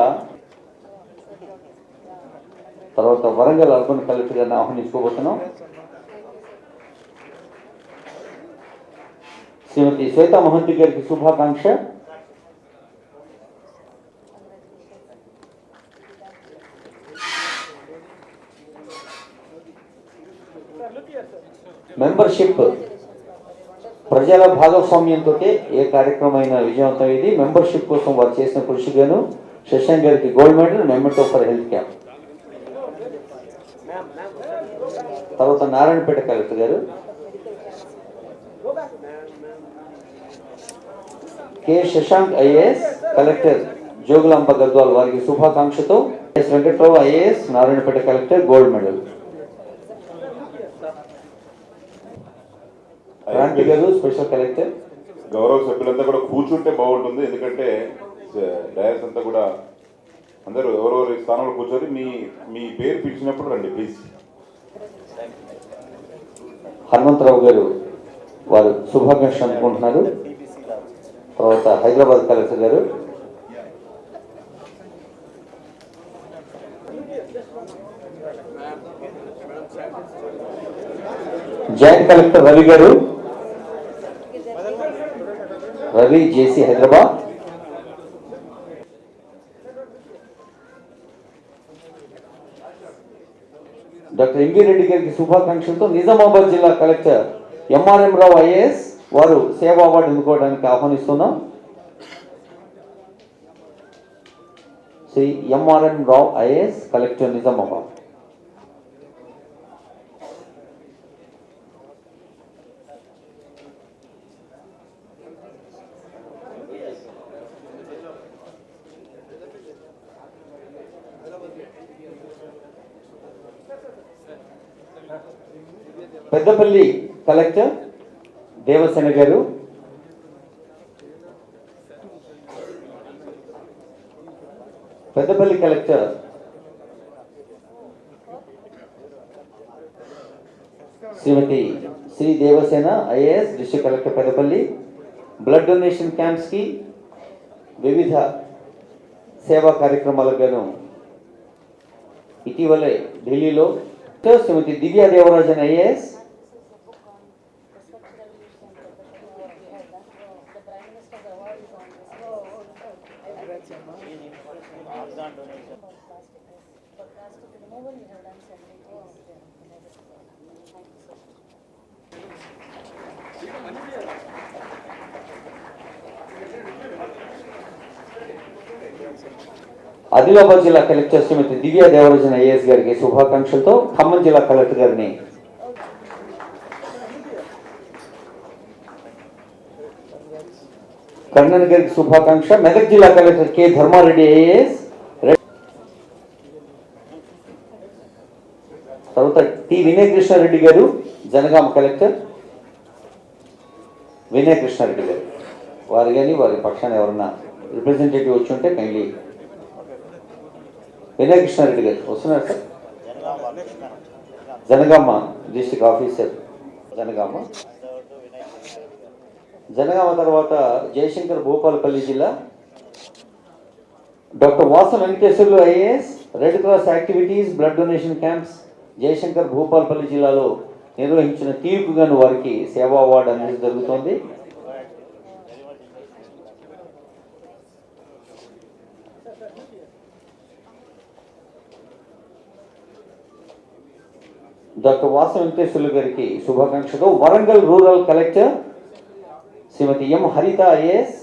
తర్వాత Warangal urban collector గారిని ఆహ్వానించుకోబోతున్నాం. శ్రీమతి శ్వేత మోహంతి గారికి శుభాకాంక్ష. Membership ప్రజల భాగస్వామ్యంతో ఏ కార్యక్రమం అయినా విజయవంతం. ఇది మెంబర్షిప్ కోసం వారు చేసిన కృషిగాను శశాంక్ గారికి gold medal, memento for health camp. తర్వాత Narayanpet collector garu K Shashank IAS collector Jogulamba Gadwal వారికి శుభాకాంక్షతో. S Venkatrao IAS Narayanpet collector gold medal. Kranti garu special collector. గౌరవ సభ్యులంతా కూడా కూర్చుంటే బాగుంటుంది, ఎందుకంటే డయాస్ అంతా కూడా అందరూ ఎవరెవరి స్థానంలో కూర్చొని మీ మీ పేరు పిలిచినప్పుడు రండి ప్లీజ్. హనుమంతరావు గారు వారు శుభాకాంక్షలు అందుకుంటున్నారు. తర్వాత హైదరాబాద్ కలెక్టర్ గారు, జాయింట్ కలెక్టర్ రవి గారు, రవి జేసీ హైదరాబాద్, డాక్టర్ ఎంవి రెడ్డి గారికి శుభాకాంక్షలతో నిజామాబాద్ జిల్లా కలెక్టర్ ఎంఆర్ఎం రావు ఐఏఎస్ వారు సేవా అవార్డు అందుకోవడానికి ఆహ్వానిస్తున్నాం. Shri MRM Rao IAS, collector Nizamabad. Peddapalli collector Devasena garu, Peddapalli collector Shrimati Shri Devasena IAS, district collector Peddapalli. Blood donation camps కి వివిధ సేవా కార్యక్రమాలకు గాను ఇటీవలే ఢిల్లీలో శ్రీమతి దివ్యా దేవరాజన్ ఐఏఎస్, ఆదిలాబాద్ జిల్లా కలెక్టర్ శ్రీమతి దివ్యా దేవరాజన్ ఐఏఎస్ గారికి శుభాకాంక్షలతో ఖమ్మం జిల్లా కలెక్టర్ గారిని కర్ణన్ గారికి శుభాకాంక్ష. మెదక్ జిల్లా కలెక్టర్ కె ధర్మారెడ్డి ఐఏఎస్, తర్వాత టి వినయ్ కృష్ణారెడ్డి గారు జనగామ కలెక్టర్. వినయ్ కృష్ణారెడ్డి గారు వారు కానీ వారి పక్షాన ఎవరన్నా రిప్రజెంటేటివ్ వచ్చి ఉంటే కైండ్లీ. వినయ్ కృష్ణారెడ్డి గారు వస్తున్నారు sir. Jangaon district officer Jangaon. Jangaon తర్వాత జయశంకర్ భూపాలపల్లి జిల్లా doctor Vasam Venkateswarlu IAS, Red Cross activities blood donation camps Jayashankar Bhupalpally జిల్లాలో నిర్వహించిన తీర్పు గాను వారికి సేవా అవార్డు అనేది జరుగుతోంది. డాక్టర్ వాసం వెంకటేశ్వర్లు గారికి శుభాకాంక్షలు. Warangal rural collector Shrimati M Haritha IAS,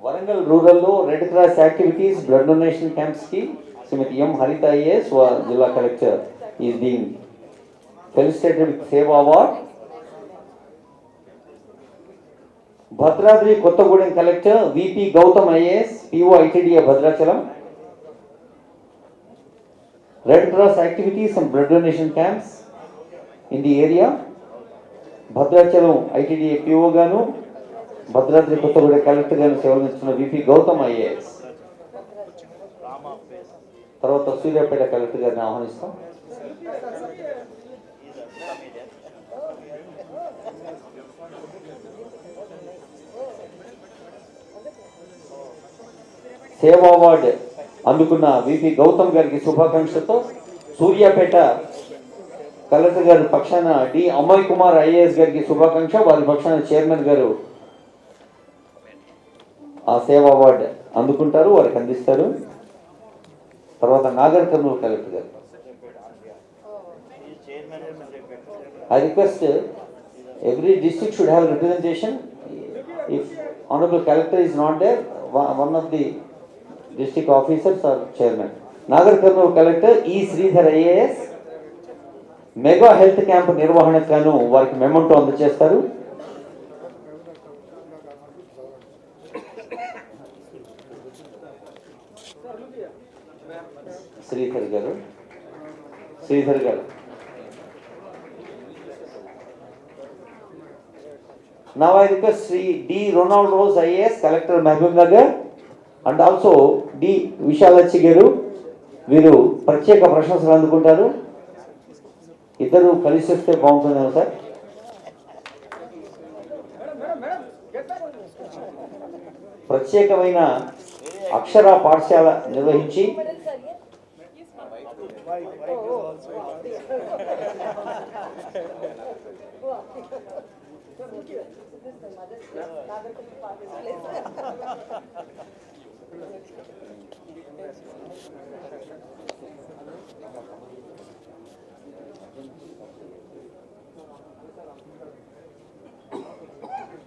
Warangal రూరల్లో Red Cross activities blood donation camps కి శ్రీమతి ఎం హరిత ఐఏఎస్ జిల్లా collector is being felicitated with సేవా award. Bhadradri Kothagudem collector VP Gautam IAS, PO ITDA Bhadrachalam, Red Cross activities and blood donation camps in the area. Bhadrachalam ITDA PO గాను, Bhadradri Kothagudem collector గాను సేవలు ఇస్తున్న VP Gautam IAS. తర్వాత Suryapet collector గారిని ఆహ్వానిస్తాం. సేవా అవార్డు అందుకున్న విపి గౌతమ్ గారికి శుభాకాంక్షలతో సూర్యాపేట కలెక్టర్ గారి పక్షాన డి అమయ్ కుమార్ ఐఏఎస్ గారికి శుభాకాంక్ష. వారి పక్షాన చైర్మన్ గారు ఆ సేవా అవార్డు అందుకుంటారు, వారికి అందిస్తారు. తర్వాత నాగర్ కర్నూలు కలెక్టర్ గారు. I request every district should have representation. If honorable collector is not there, one of the district officers or chairman. Nagar Karnool collector E Sridhar IAS mega health camp నిర్వహణకు గాను వారికి memento అందజేస్తారు. శ్రీధర్ గారు Now I request Sri D. Ronald Rose IAS, Collector Mahbub Nagar, and also D. Vishalachi Garu. వీరు ప్రత్యేక ప్రశంసలు అందుకుంటారు. ఇద్దరు కలిసి వస్తే బాగుంటుందేమో సార్. ప్రత్యేకమైన అక్షర పాఠశాల నిర్వహించి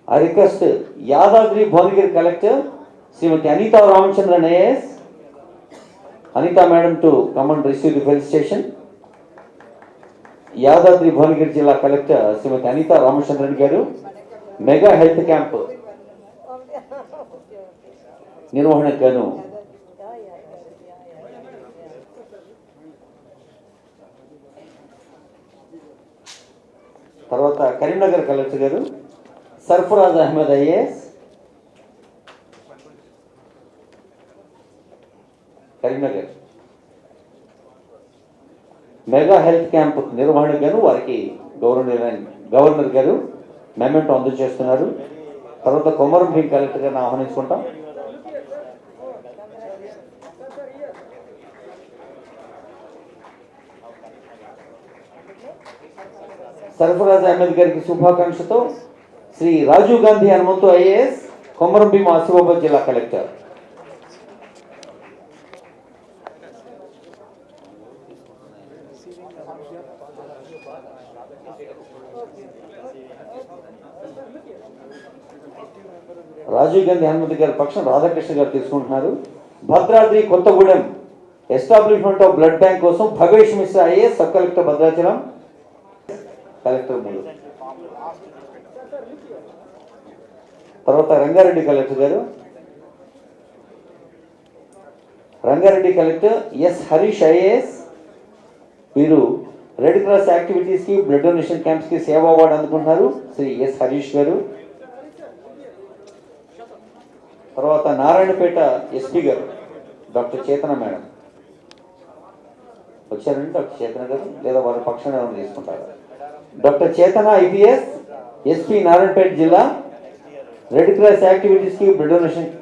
I request Yadadri Bhonagiri Collector Srimati Anita Ramachandran IAS, Anita Madam to come and receive the felicitation. Yadadri Bhonagiri Jilla Collector Srimati Anita Ramachandran Garu, Mega Health Camp నిర్వహణ గాను తర్వాత కరీంనగర్ కలెక్టర్ గారు Sarfaraz Ahmed IAS, Karimnagar mega health camp నిర్వహణ గాను వారికి governor గారు memento అందజేస్తున్నారు. తర్వాత కొమరం భీం కలెక్టర్ గారిని ఆహ్వానించుకుంటాం. సర్ఫరాజ్ అహ్మద్ గారికి శుభాకాంక్షతో శ్రీ రాజీవ్ గాంధీ హనుమంతు ఐఏఎస్, కొమరం భీం ఆసిఫాబాద్ జిల్లా కలెక్టర్. రాజీవ్ గాంధీ హనుమంతు గారి పక్షం రాధాకృష్ణ గారు తీసుకుంటున్నారు. Bhadradri Kothagudem establishment of blood bank కోసం Bhagavesh Mishra IAS, sub collector Bhadrachalam, collector మూడు. తర్వాత Rangareddy collector garu, Rangareddy collector S Harish IAS, వీరు రెడ్ క్రాస్ యాక్టివిటీస్కి బ్లడ్ డొనేషన్ క్యాంప్స్కి సేవా అవార్డు అందుకుంటున్నారు శ్రీ ఎస్ హరీష్ గారు. తర్వాత Narayanpet SP garu doctor Chetana madam వచ్చారండి. డాక్టర్ చేతన గారు లేదా వారి పక్షాన్ని ఏమైనా తీసుకుంటారు. డాక్టర్ చేతన ఐపీఎస్, ఎస్పీ నారాయణపేట జిల్లా, రెడ్ క్రాస్ యాక్టివిటీస్కి బ్లడ్ డొనేషన్.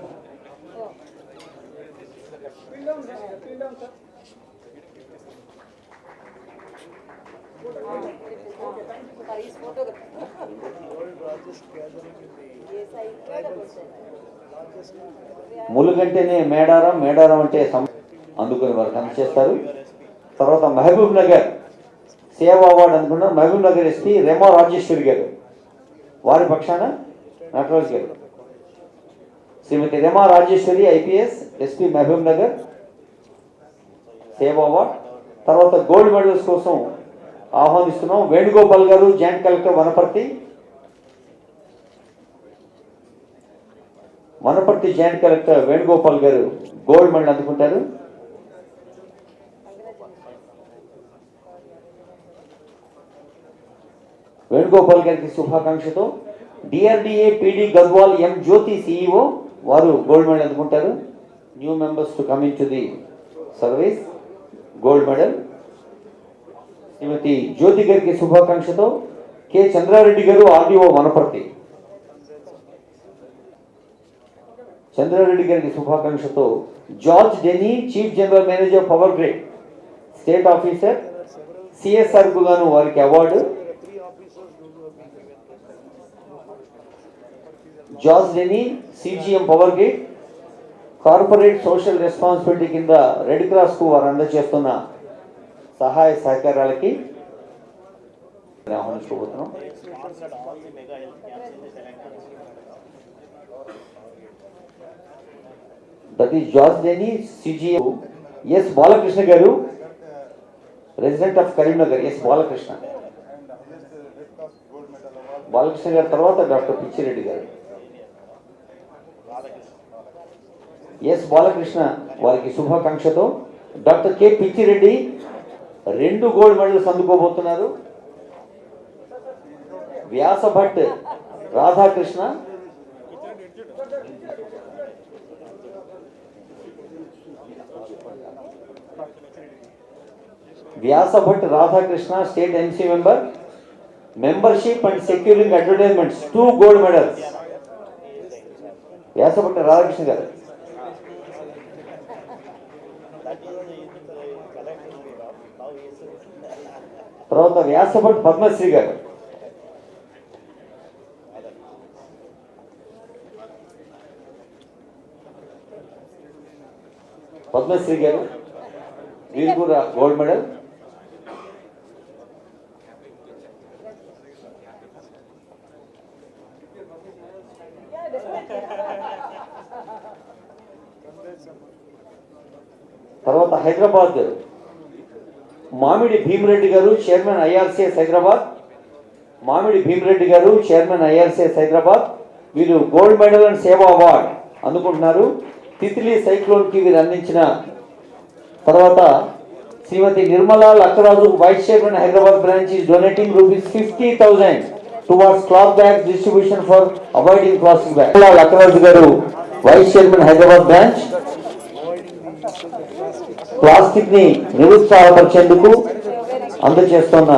ములుగంటేనే మేడారం, మేడారం అంటే అందుకుని వారికి అందజేస్తారు. తర్వాత మహబూబ్ నగర్ సేవా అవార్డు అందుకున్నారు మహబూబ్ నగర్ ఎస్పీ రెమా రాజేశ్వరి గారు, వారి పక్షాన నటరాజ్ గారు. శ్రీమతి రెమా రాజేశ్వరి ఐపీఎస్, ఎస్పీ మహబూబ్ నగర్ సేవా అవార్డు. తర్వాత గోల్డ్ మెడల్స్ కోసం ఆహ్వానిస్తున్నాం Venugopal garu, joint collector Wanaparthy, Wanaparthy joint collector Venugopal garu gold medal అందుకుంటారు. వేణుగోపాల్ గారికి శుభాకాంక్షతో DRDA PD Gadwal M Jyothi CEO, వారు గోల్డ్ మెడల్ అందుకుంటారు. New members to come in to the service, gold medal. Shrimati Jyothi గారికి శుభాకాంక్షతో కె చంద్రారెడ్డి గారు ఆర్డీఓ వనపర్తి, చంద్రారెడ్డి గారికి శుభాకాంక్షతో George Denny chief general manager power grid state officer CSR కు గాను వారికి award. George Denny CGM power grid corporate social responsibility కింద Red Cross కు వారు అందజేస్తున్న సహాయ సహకారాలకి ఆహ్వానించుకోబోతున్నాం. That is George Denny CGM. S Balakrishna garu, resident of Karimnagar, S Balakrishna. Balakrishna గారి తర్వాత డాక్టర్ పిచ్చిరెడ్డి గారు. ఎస్ బాలకృష్ణ వారికి శుభాకాంక్షతో doctor K Pichi Reddy 2 gold medals అందుకోబోతున్నారు. Vyasa Bhat Radhakrishna, వ్యాసభట్ Radhakrishna, state MC member, membership and securing advertisements 2 gold medals. Vyasabhat Radhakrishna garu. తర్వాత వ్యాసభట్ పద్మశ్రీ గారు. పద్మశ్రీ గారు, వీరు కూడా గోల్డ్ మెడల్. తర్వాత హైదరాబాద్ మామిడి భీమిరెడ్డి గారు, చైర్మన్ ఐఆర్సిఎస్ హైదరాబాద్. మామిడి భీమిరెడ్డి గారు, చైర్మన్ ఐఆర్సిఎస్ హైదరాబాద్. వీరు గోల్డ్ మెడల్ అండ్ సేవా అవార్డ్ అందుకుంటున్నారు. తిత్లీ సైక్లోన్కి వీరు అందించిన. తర్వాత Shrimati Nirmala Lakkaraju, vice chairman Hyderabad branch, is donating ₹50,000 towards cloth bag distribution for avoiding plastic bag. Lakkaraju garu, vice chairman Hyderabad branch, plastic ని నిరుత్సాహపరిచేందుకు అందజేస్తున్న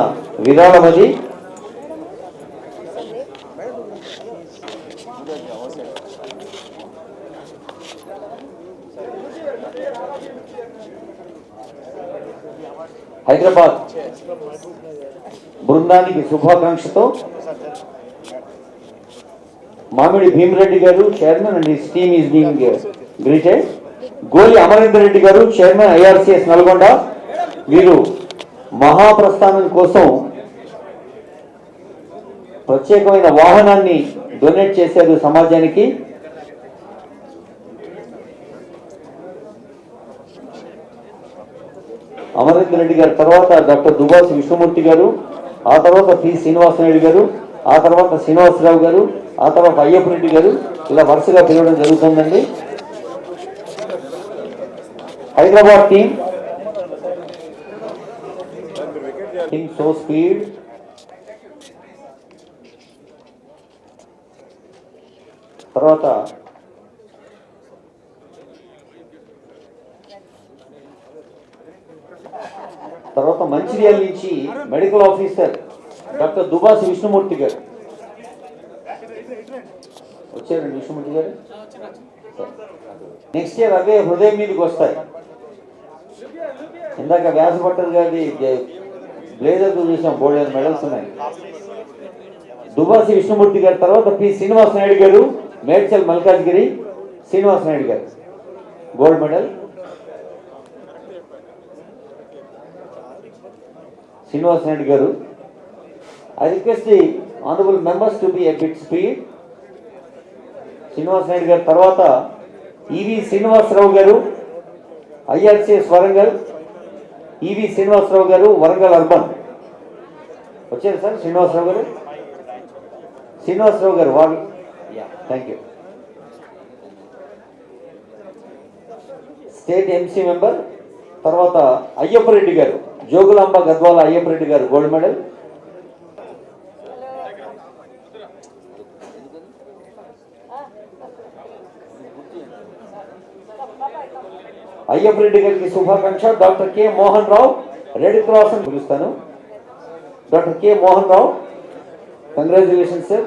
విరాళం అది. హైదరాబాద్ బృందానికి శుభాకాంక్షతో మామిడి భీమిరెడ్డి గారు, chairman and his team is being greeted. గోలి అమరేందర్ రెడ్డి గారు, చైర్మన్ ఐఆర్సిఎస్ నల్గొండ. వీరు మహాప్రస్థానం కోసం ప్రత్యేకమైన వాహనాన్ని డొనేట్ చేశారు సమాజానికి. అమరేందర్ రెడ్డి గారు తర్వాత డాక్టర్ దుబాసి విష్ణుమూర్తి గారు, ఆ తర్వాత పి శ్రీనివాసనాయుడు గారు, ఆ తర్వాత శ్రీనివాసరావు గారు, ఆ తర్వాత అయ్యప్ప రెడ్డి గారు. ఇలా వరుసగా పిలవడం జరుగుతుందండి. Hyderabad team so speed. తర్వాత మంచిర్యాల నుంచి మెడికల్ ఆఫీసర్ డాక్టర్ దుబాసి విష్ణుమూర్తి గారు వచ్చారండి. విష్ణుమూర్తి గారు నెక్స్ట్ ఇయర్ అవే హృదయం మీదకి వస్తాయి. ఇందాక వ్యాసభట్టర్ గారి బ్లేజర్ చూసాం, బోర్డు మెడల్స్ ఉన్నాయి. దుబాసి విష్ణుమూర్తి గారి తర్వాత పి శ్రీనివాస నాయుడు గారు, మేడ్చల్ మల్కాజ్గిరి. శ్రీనివాస నాయుడు గారు గోల్డ్ మెడల్. శ్రీనివాస నాయుడు గారు, I request the honourable members to be a bit speed. Srinivasa Naidu గారు తర్వాత ఈవి శ్రీనివాసరావు గారు, ఐఆర్సిఎస్ వరంగల్. ఈవి శ్రీనివాసరావు గారు, వరంగల్ అర్బన్. వచ్చారు సార్ శ్రీనివాసరావు గారు? శ్రీనివాసరావు గారు వాళ్ళు. Thank you. State MC member. తర్వాత అయ్యప్ప రెడ్డి గారు, జోగులాంబ గద్వాల అయ్యప్ప రెడ్డి గారు గోల్డ్ మెడల్. అయ్యప్ప రెడ్డి గారికి శుభాకాంక్ష. Doctor K Mohan Rao, red cross అని పిలుస్తాను. Doctor K Mohan Rao, congratulations sir.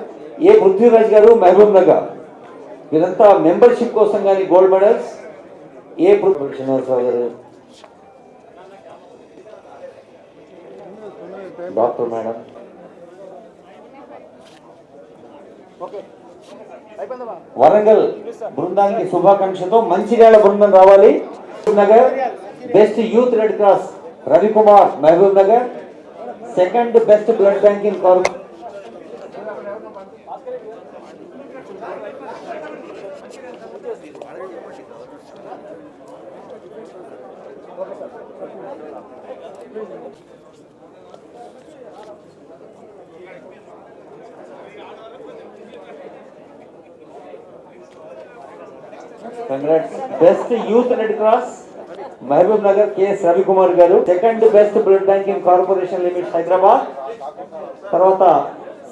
ఏ పృథ్వీరాజ్ గారు, మహబూబ్ నగర్. వీరంతా మెంబర్షిప్ కోసం కానీ గోల్డ్ మెడల్స్. ఏ శ్రీనివాసరావు గారు, డాక్టర్ మేడం. వరంగల్ బృందానికి శుభాకాంక్షతో మంచిర్యాల బృందం రావాలి. Nagar best youth red cross Ravikumar, Mahabubnagar. Second best blood bank in corporation. Congrats. Best Youth Red Cross, Mahbub Nagar, K.S. Ravikumar garu. Second Best Blood Banking Corporation Limits, Hyderabad. Tarvata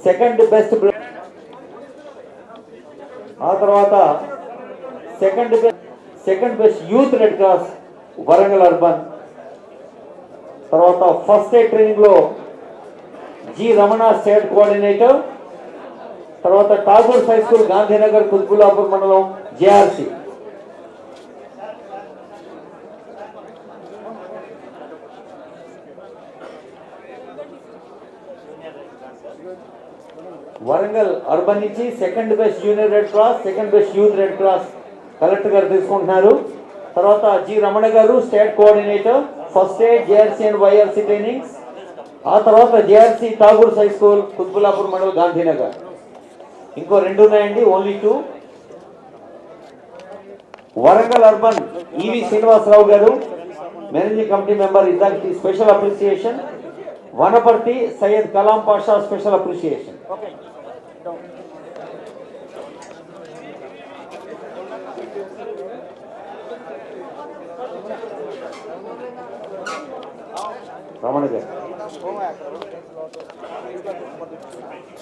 second Best Blood. ఆ తర్వాత second best youth red cross Warangal urban. తర్వాత first aid ట్రైనింగ్లో G Ramana state coordinator. తర్వాత Tagore high school Gandhinagar Qutbullapur మండలం JRC. Warangal urban నుంచి second best junior red cross, second best youth red cross collector గారు తీసుకుంటున్నారు. తర్వాత జి రమణ గారు state coordinator first aid JRC and YRC trainings. ఆ తర్వాత JRC Tagore high school Qutbullapur mandal Gandhinagar. ఇంకో 2 ఉన్నాయండి, ఓన్లీ 2. వరంగల్ అర్బన్ ఈవి శ్రీనివాసరావు గారు మేనేజింగ్ కమిటీ మెంబర్, ఇద్దరికి special appreciation. Wanaparthy Syed Kalam Pasha special appreciation. Ramana గారు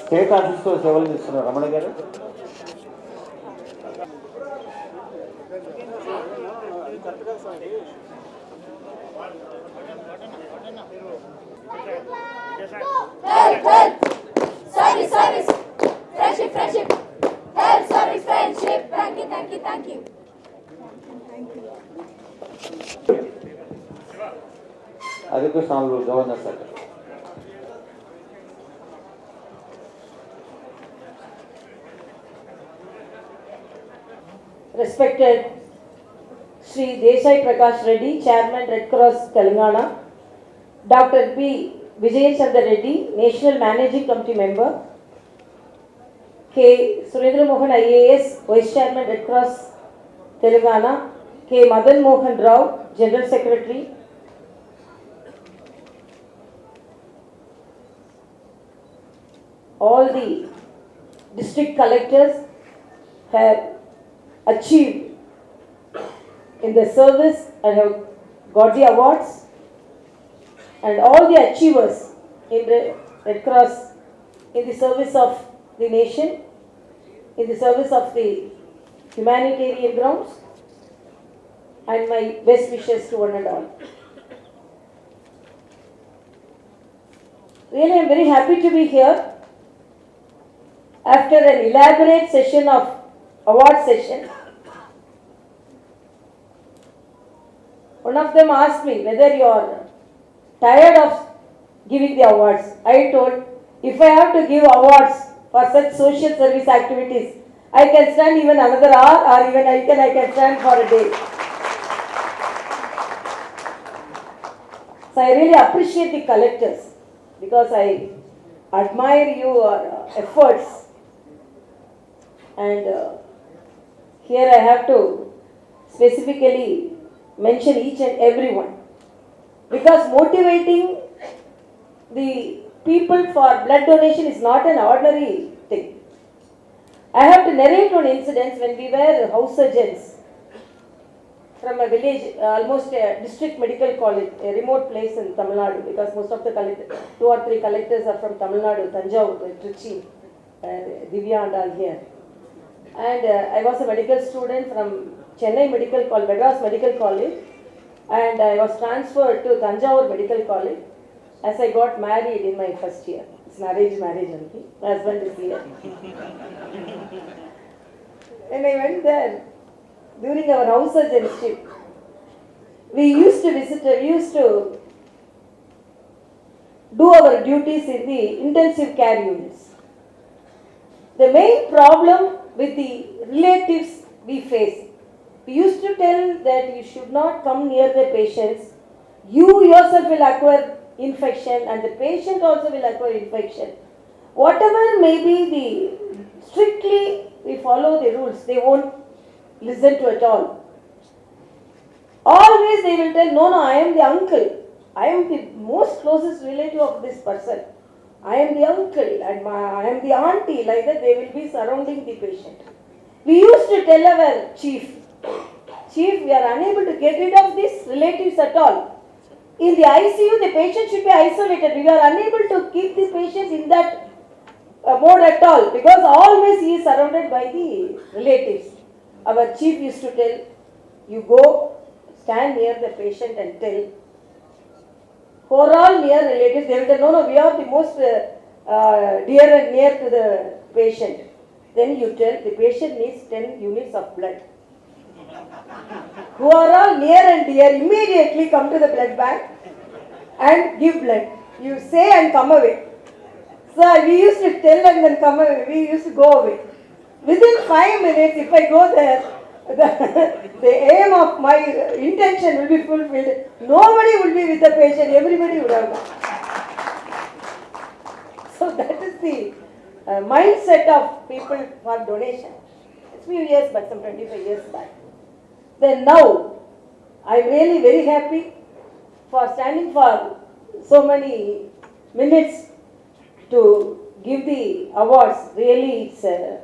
స్టేట్ ఆఫీస్లో సేవలు చేస్తున్నారు. రమణ గారు friendship. Help, service, friendship. Thank you. ಅದಕ್ಕೂ ನಾವು governor sir. Respected Sri Desai Prakash Reddy, Chairman Red Cross Telangana, Dr. P. Vijayan Chandra Reddy, National Managing Committee Member, K. Surendra Mohan IAS, Vice Chairman Red Cross Telangana, K. Madan Mohan Rao, General Secretary, all the district collectors have achieved in the service and have got the awards, and all the achievers in the Red Cross in the service of the nation, in the service of the humanitarian grounds, and my best wishes to one and all. Really, I am very happy to be here after an elaborate session of award session. One of them asked me whether you are tired of giving the awards. I told, if I have to give awards for such social service activities, I can stand even another hour, or even I can stand for a day. So I really appreciate the collectors because I admire your efforts, and here I have to specifically mention each and every one, because motivating the people for blood donation is not an ordinary thing. I have to narrate one incident when we were house surgeons from a village, almost a district medical college, a remote place in Tamil Nadu, because most of the 2 or 3 collectors are from Tamil Nadu, Tanjavur, Trichy, Divya and all here. And I was a medical student from Chennai Medical College, Madras Medical College, and I was transferred to Tanjavur Medical College as I got married in my first year. It's marriage only. My husband is here. When I went there, during our house surgeonship, we used to do our duties in the intensive care units. The main problem with the relatives we face, we used to tell that you should not come near the patients. You yourself will acquire infection and the patient also will acquire infection. Whatever may be the, strictly we follow the rules, they won't listen to it all. Always they will tell, no, I am the uncle. I am the most closest relative of this person. I am the uncle and I am the auntie, like that they will be surrounding the patient. We used to tell our chief, we are unable to get rid of these relatives at all. In the ICU, the patient should be isolated. We are unable to keep the patients in that mode at all, because always he is surrounded by the relatives. Our chief used to tell, you go stand near the patient and tell, who are all near relatives, they will tell, no, we are the most dear and near to the patient. Then you tell, the patient needs 10 units of blood. Who are all near and dear, immediately come to the blood bank and give blood. You say and come away. So we used to tell and then come away. We used to go away. Within 5 minutes, if I go there, the aim of my intention will be fulfilled. Nobody will be with the patient. Everybody would have gone. So that is the mindset of people for donation. It's few years back, some 25 years back. Then now, I am really very happy for standing for so many minutes to give the awards. Really, it's a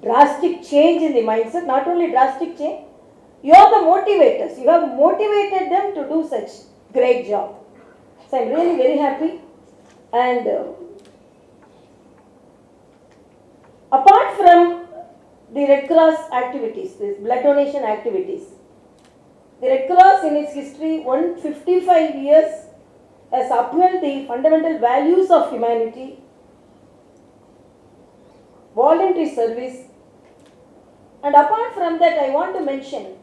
drastic change in the mindset. Not only drastic change, you are the motivators. You have motivated them to do such great job. So I am really very happy. And apart from the Red Cross activities, these blood donation activities, the Red Cross in its history, 155 years, has upheld the fundamental values of humanity, voluntary service, and apart from that, I want to mention,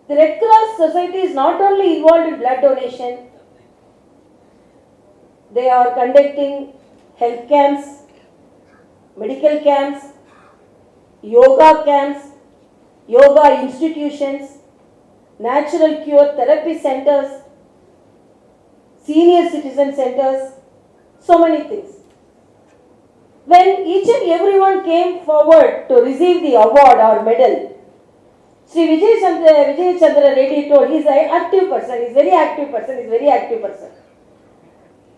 the Red Cross Society is not only involved in blood donation, they are conducting health camps, medical camps, yoga camps, yoga institutions, natural cure therapy centers, senior citizen centers, so many things. When each and everyone came forward to receive the award or medal, Sri Vijay Chandra Reddy told, he is an active person, he is very active person, he is very active person.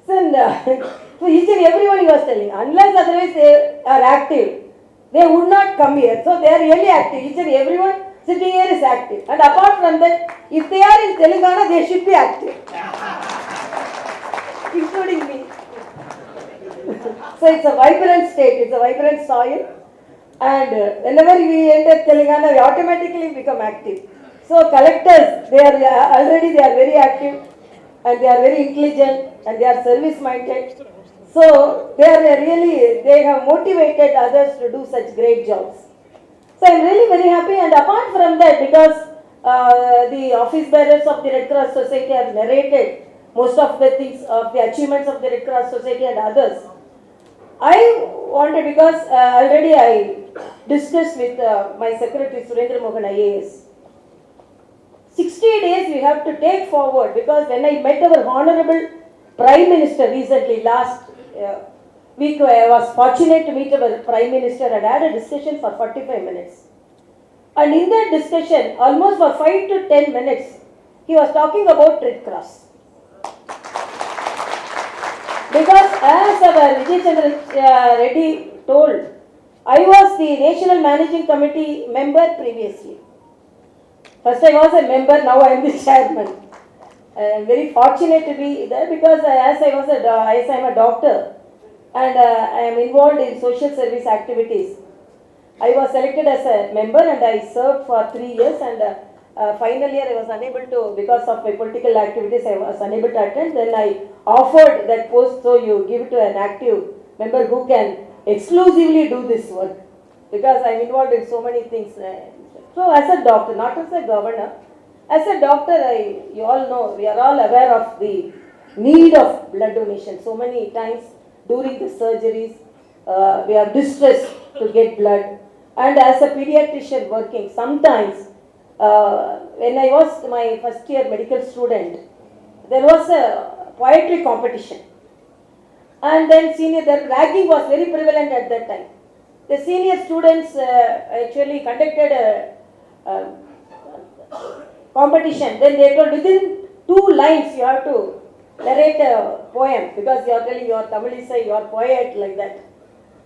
So each and everyone he was telling, unless otherwise they are active, they would not come here. So they are really active. Each and everyone sitting here is active. And apart from that, if they are in Telangana, they should be active. Including me. So it's a vibrant state, it's a vibrant soil. And whenever we enter Telangana, we automatically become active. So collectors, they are very active and they are very intelligent and they are service minded. So they have motivated others to do such great jobs. So I am really very happy, and apart from that, because the office bearers of the Red Cross Society have narrated most of the things of the achievements of the Red Cross Society and others, I wanted, because already I discussed with my secretary Surendra Mohan IAS, 60 days we have to take forward, because when I met our Honorable Prime Minister recently, last week, I was fortunate to meet our Prime Minister and had a discussion for 45 minutes. And in that discussion, almost for 5 to 10 minutes, he was talking about Red Cross. Because as our Vijay Chandra Reddy told, I was the National Managing Committee member previously. First I was a member, now I am the chairman. I am very fortunate to be there, because as I am a doctor and I am involved in social service activities. I was selected as a member and I served for 3 years, and final year I was unable to, because of my political activities, I was unable to attend. Then I offered that post, so you give it to an active member who can exclusively do this work, because I am involved in so many things. So as a doctor, not as a governor, as a doctor, you all know, we are all aware of the need of blood donation. So many times during the surgeries, we are distressed to get blood. And as a pediatrician working, sometimes when I was my first year medical student, there was a poetry competition. And then the ragging was very prevalent at that time. The senior students actually conducted a competition. Then they told, within 2 lines you have to narrate a poem, because you are telling you are Tamilisai, you are poet, like that.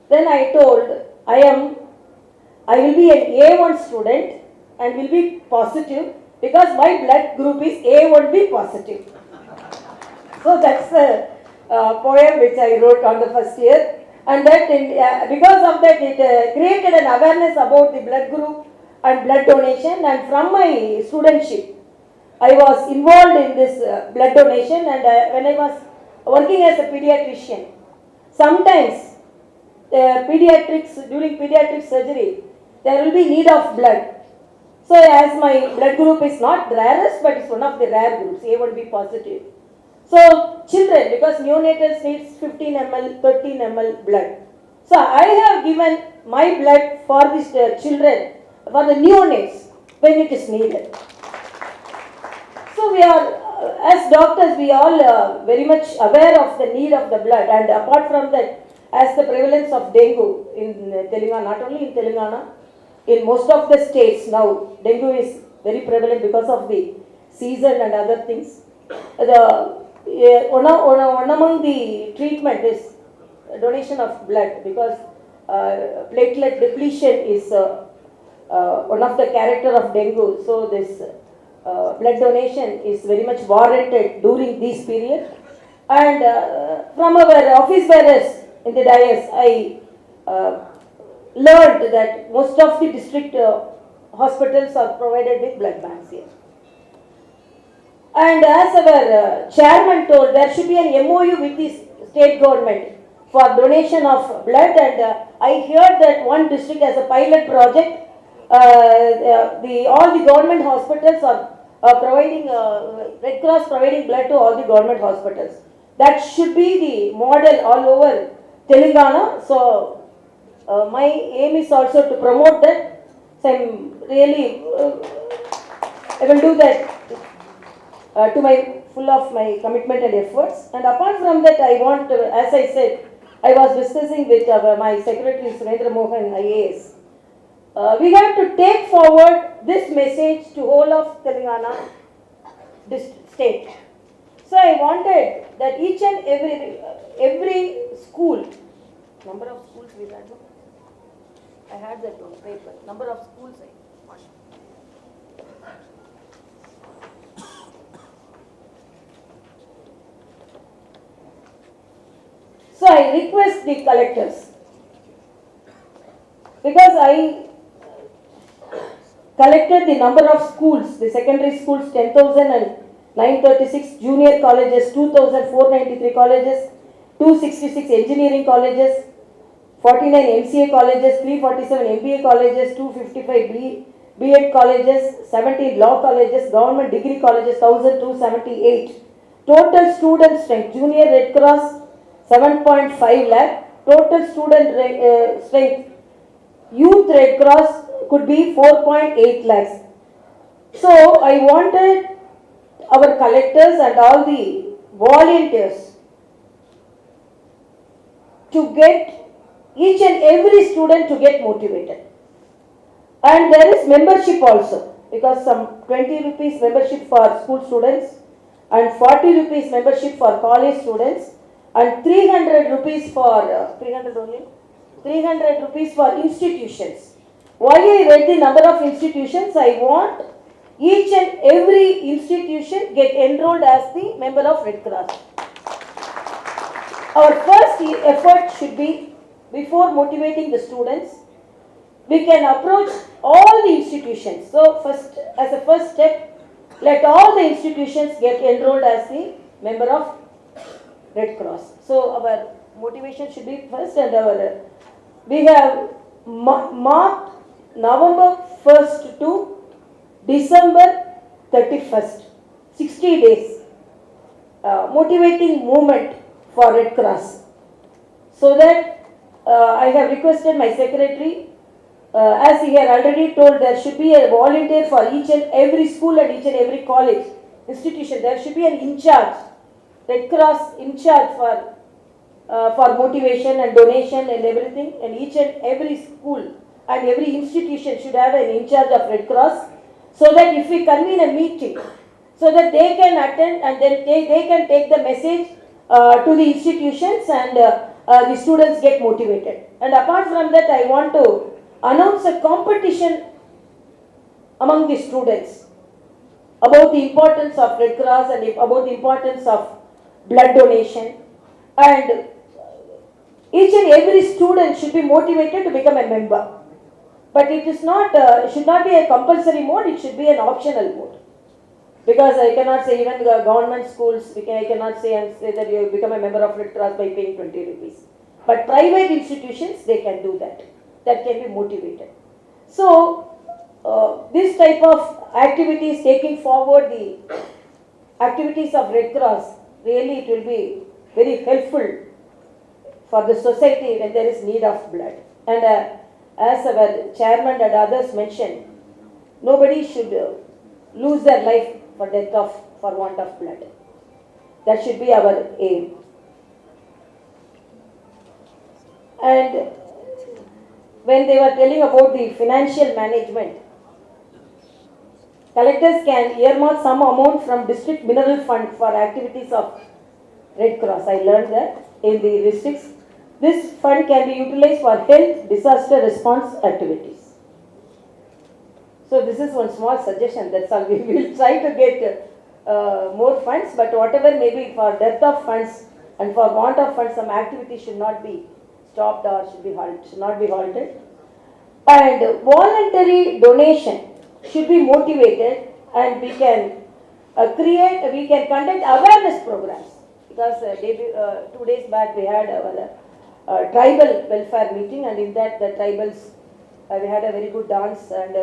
Then I told, I will be an A1 student and will be positive, because my blood group is A1B positive. So that's a poem which I wrote on the first year. and that because of that it created an awareness about the blood group and blood donation, and from my studentship I was involved in this blood donation, and when I was working as a pediatrician, sometimes during pediatric surgery, there will be need of blood. So as my blood group is not the rarest, but it's one of the rare groups, A1B positive. So children, because neonatals needs 15 ml, 13 ml blood. So I have given my blood for these children, for the neonates, when it is needed. So we are, as doctors, we all very much aware of the need of the blood, and apart from that, as the prevalence of dengue in Telangana, not only in Telangana, in most of the states now, dengue is very prevalent because of the season and other things. One among the treatment is donation of blood, because platelet depletion is one of the character of dengue. So this blood donation is very much warranted during this period. And from our office bearers in the dais, I learned that most of the district hospitals are provided with blood banks here. And as our chairman told, there should be an MOU with the state government for donation of blood, and I heard that one district has a pilot project. All the government hospitals are providing, Red Cross providing blood to all the government hospitals. That should be the model all over Telangana. So my aim is also to promote that. So I'm really, I will do that to my full of my commitment and efforts. And apart from that, I want to, as I said, I was discussing with my secretary Surendra Mohan IAS. We have to take forward this message to whole of Telangana state. So I wanted that each and every school, number of schools we had. I had that on paper. Number of schools I want. So I request the collectors, because I collected the number of schools, the secondary schools 10,936, junior colleges 2,493 colleges, 266 engineering colleges, 49 MCA colleges, 347 MBA colleges, 255 B.Ed colleges, 17 law colleges, government degree colleges 1,278. Total student strength, junior Red Cross 7.5 lakh, total student strength, youth Red Cross could be 4.8 lakhs. So I wanted our collectors and all the volunteers to get each and every student to get motivated. And there is membership also, because some 20 rupees membership for school students and 40 rupees membership for college students, and 300 rupees for 300 rupees for institutions. Why I read the number of institutions? I want each and every institution get enrolled as the member of Red Cross. Our first effort should be, before motivating the students, we can approach all the institutions. So first, as a first step, let all the institutions get enrolled as the member of Red Cross. So our motivation should be first, and we have marked November 1st to December 31st, 60 days, motivating movement for Red Cross. So that I have requested my secretary, as he had already told, there should be a volunteer for each and every school and each and every college institution. There should be an in charge, Red Cross in charge for motivation and donation and everything, and each and every school and every institution should have an in charge of Red Cross, so that if we convene a meeting, so that they can attend and then they can take the message to the institutions, and the students get motivated. And apart from that, I want to announce a competition among the students about the importance of Red Cross and about the importance of blood donation. And each and every student should be motivated to become a member. But it is not, should not be a compulsory mode, it should be an optional mode. Because I cannot say even the government schools, I cannot say that you become a member of Red Cross by paying 20 rupees. But private institutions, they can do that. That can be motivated. So, this type of activities, taking forward the activities of Red Cross, really it will be very helpful for the society when there is need of blood. And as our chairman and others mentioned, nobody should lose their life for want of blood. That should be our aim. And when they were telling about the financial management, collectors can earmark some amount from district mineral fund for activities of Red Cross. I learned that in the districts. This fund can be utilized for health disaster response activities. So this is one small suggestion. That's all. We will try to get more funds, but whatever may be for dearth of funds and for want of funds, some activity should not be stopped or should not be halted. And voluntary donation should be motivated, and we can we can conduct awareness programs. Because 2 days back we had our tribal welfare meeting, and in that the tribals, we had a very good dance and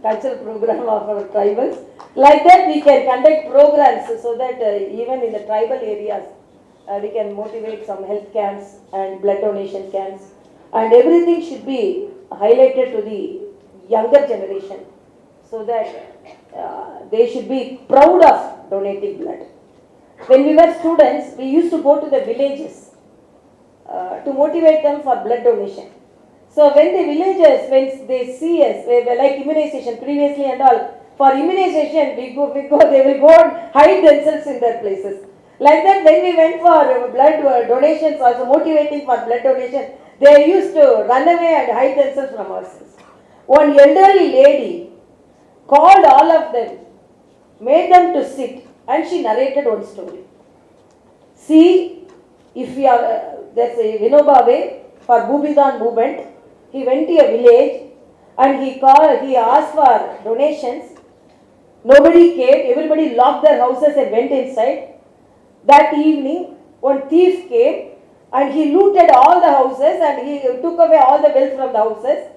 cultural program of our tribals. Like that we can conduct programs so that even in the tribal areas we can motivate some health camps and blood donation camps, and everything should be highlighted to the younger generation so that they should be proud of donating blood. When we were students, we used to go to the villages to motivate them for blood donation. So when the villagers, when they see us, like immunization previously and all, for immunization they will go and hide themselves in their places. Like that, when we went for blood donations, also motivating for blood donation, they used to run away and hide themselves from ourselves. One elderly lady called all of them, made them to sit, and she narrated one story. See, if we are, there's a Vinoba way for Bhubidan movement, he went to a village and he asked for donations. Nobody came, everybody locked their houses and went inside. That evening, one thief came and he looted all the houses and he took away all the wealth from the houses.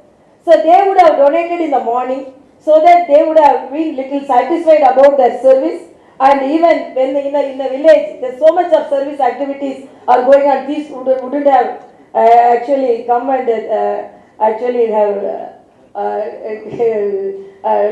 So they would have donated in the morning so that they would have been little satisfied about their service. And even when in the village, there's so much of service activities are going on, thieves wouldn't have actually come and actually have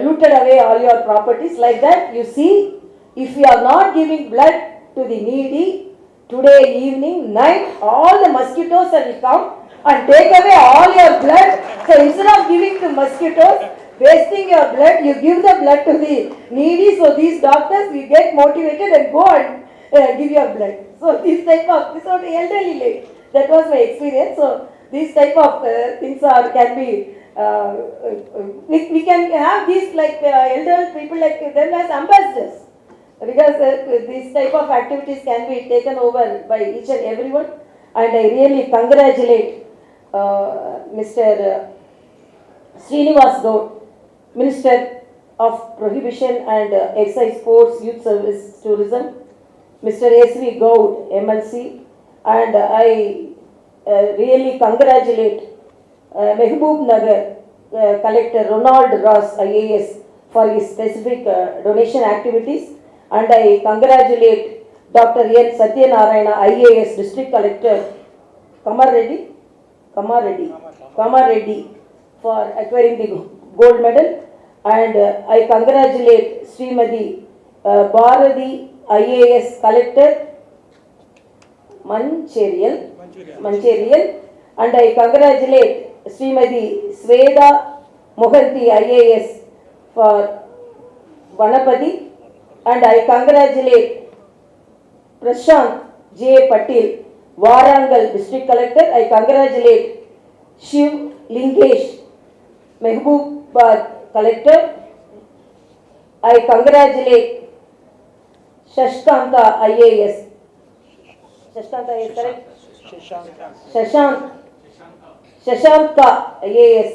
looted away all your properties. Like that, you see, if you are not giving blood to the needy, today evening, night, all the mosquitoes will come and take away all your blood. So instead of giving to mosquitoes, wasting your blood, you give the blood to the needy. So these doctors, you get motivated and go and give your blood. So this was the elderly lady. That was my experience. So these type of things can be, we can have these like elder people like them as ambassadors. Because these type of activities can be taken over by each and everyone. And I really congratulate Mr. Srinivas Gaud, Minister of Prohibition and Excise, Sports, Youth Service, Tourism, Mr. S.V. Gaud, MLC, and I really congratulate Mehboob Nagar Collector Ronald Ross, IAS, for his specific donation activities, and I congratulate Dr. N. Satyanarayana, IAS, District Collector, Kamareddy, for acquiring the gold medal, and I congratulate Srimati Bharati, IAS Collector, Mancherial, and I congratulate Srimati Sweda Mohanty, IAS, for Vanapati, and I congratulate Prashant J. Patil, Warangal District Collector. I congratulate Shiv Lingesh, Mehboobabad Collector. I congratulate Shashkanta IAS. Shashkanta IAS, correct? Shashanka IAS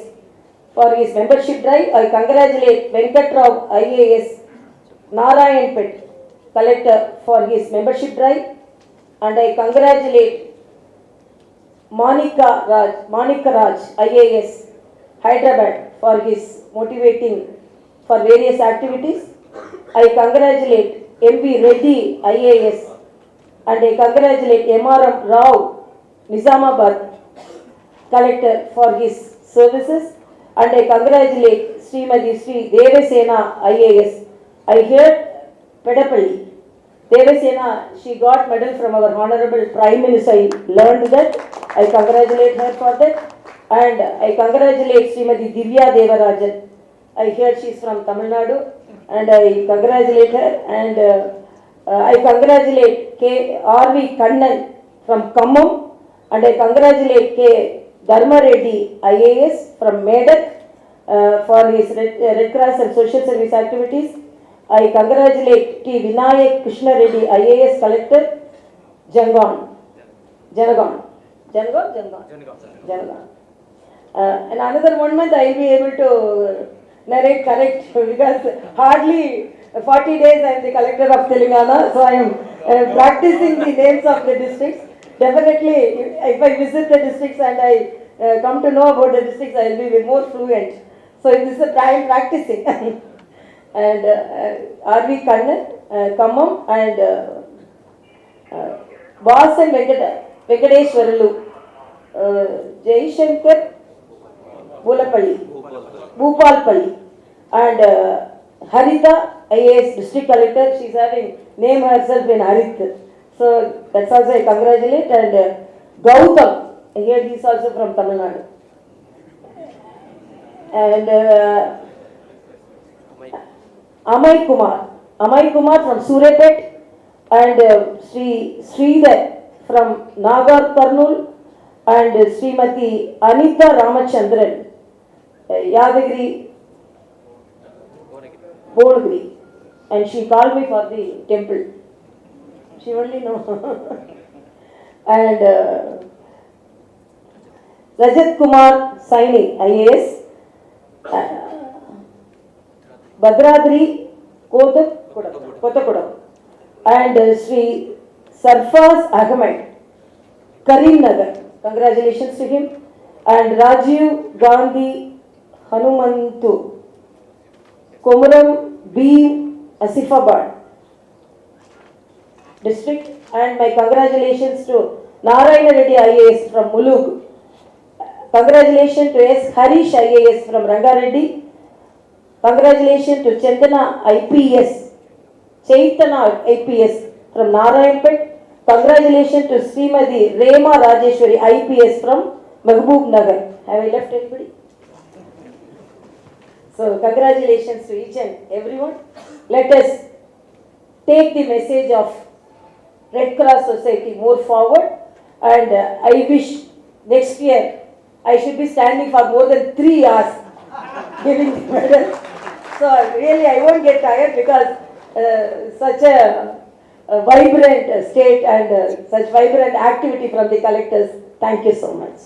for his membership drive. I congratulate Venkatrao IAS Narayanpet collector for his membership drive, and I congratulate Manika Raj IAS Hyderabad for his motivating for various activities. I congratulate MV Reddy IAS, and I congratulate MRM Rao Nizamabad collector for his services, and I congratulate Srimati Sri Devasena IAS. I heard Pedapalli Devasena, she got medal from our Honorable Prime Minister. I learned that. I congratulate her for that. And I congratulate Srimati Divya Devarajan. I hear she is from Tamil Nadu, and I congratulate her. And I congratulate R.V. Kannan from Khammam, and I congratulate K. Dharma Reddy IAS from Medak for his Red Cross and social service activities. I congratulate T. Vinayak Krishna Reddy IAS collector, Janagan. And another 1 month I will be able to narrate correct because hardly 40 days I am the collector of Telangana, so I am practicing the names of the districts. Definitely, if I visit the districts and I come to know about the districts, I will be more fluent. So this is I am practicing. And R.V. Kannan, Khammam, and Vasan Venkateshwaralu, Jaishankar Bhupalpalli, and Harita IAS district collector. She is having name herself in Harit. So that's also I congratulate. And Gautam, here he is also from Tamil Nadu. And Amay Kumar from Surepet, and Sridhar from Nagar Karnool, and Srimati Anita Ramachandran, Yadagiri Bonagiri, and she called me for the temple. She only knows. And Rajat Kumar Saini IAS, Bhadradri Kotakudam, and Sri Sarfaz Ahmed Karimnagar. Congratulations to him. And Rajiv Gandhi Hanumantu Komuram B. Asifabad district. And my congratulations to Narayana Reddy IAS from Mulug. Congratulations to S. Harish IAS from Rangareddy. Congratulations to Chaitana IPS from Narayanpet. Congratulations to Srimati Rema Rajeshwari IPS from Mahbub Nagar. Have I left anybody? So congratulations to each and everyone. Let us take the message of Red Cross Society more forward, and I wish next year I should be standing for more than 3 hours giving the medal. So really I won't get tired because such a vibrant state and such vibrant activity from the collectors. Thank you so much.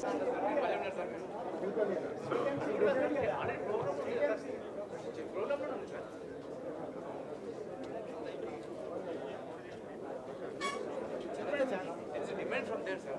There is a demand from there, sir.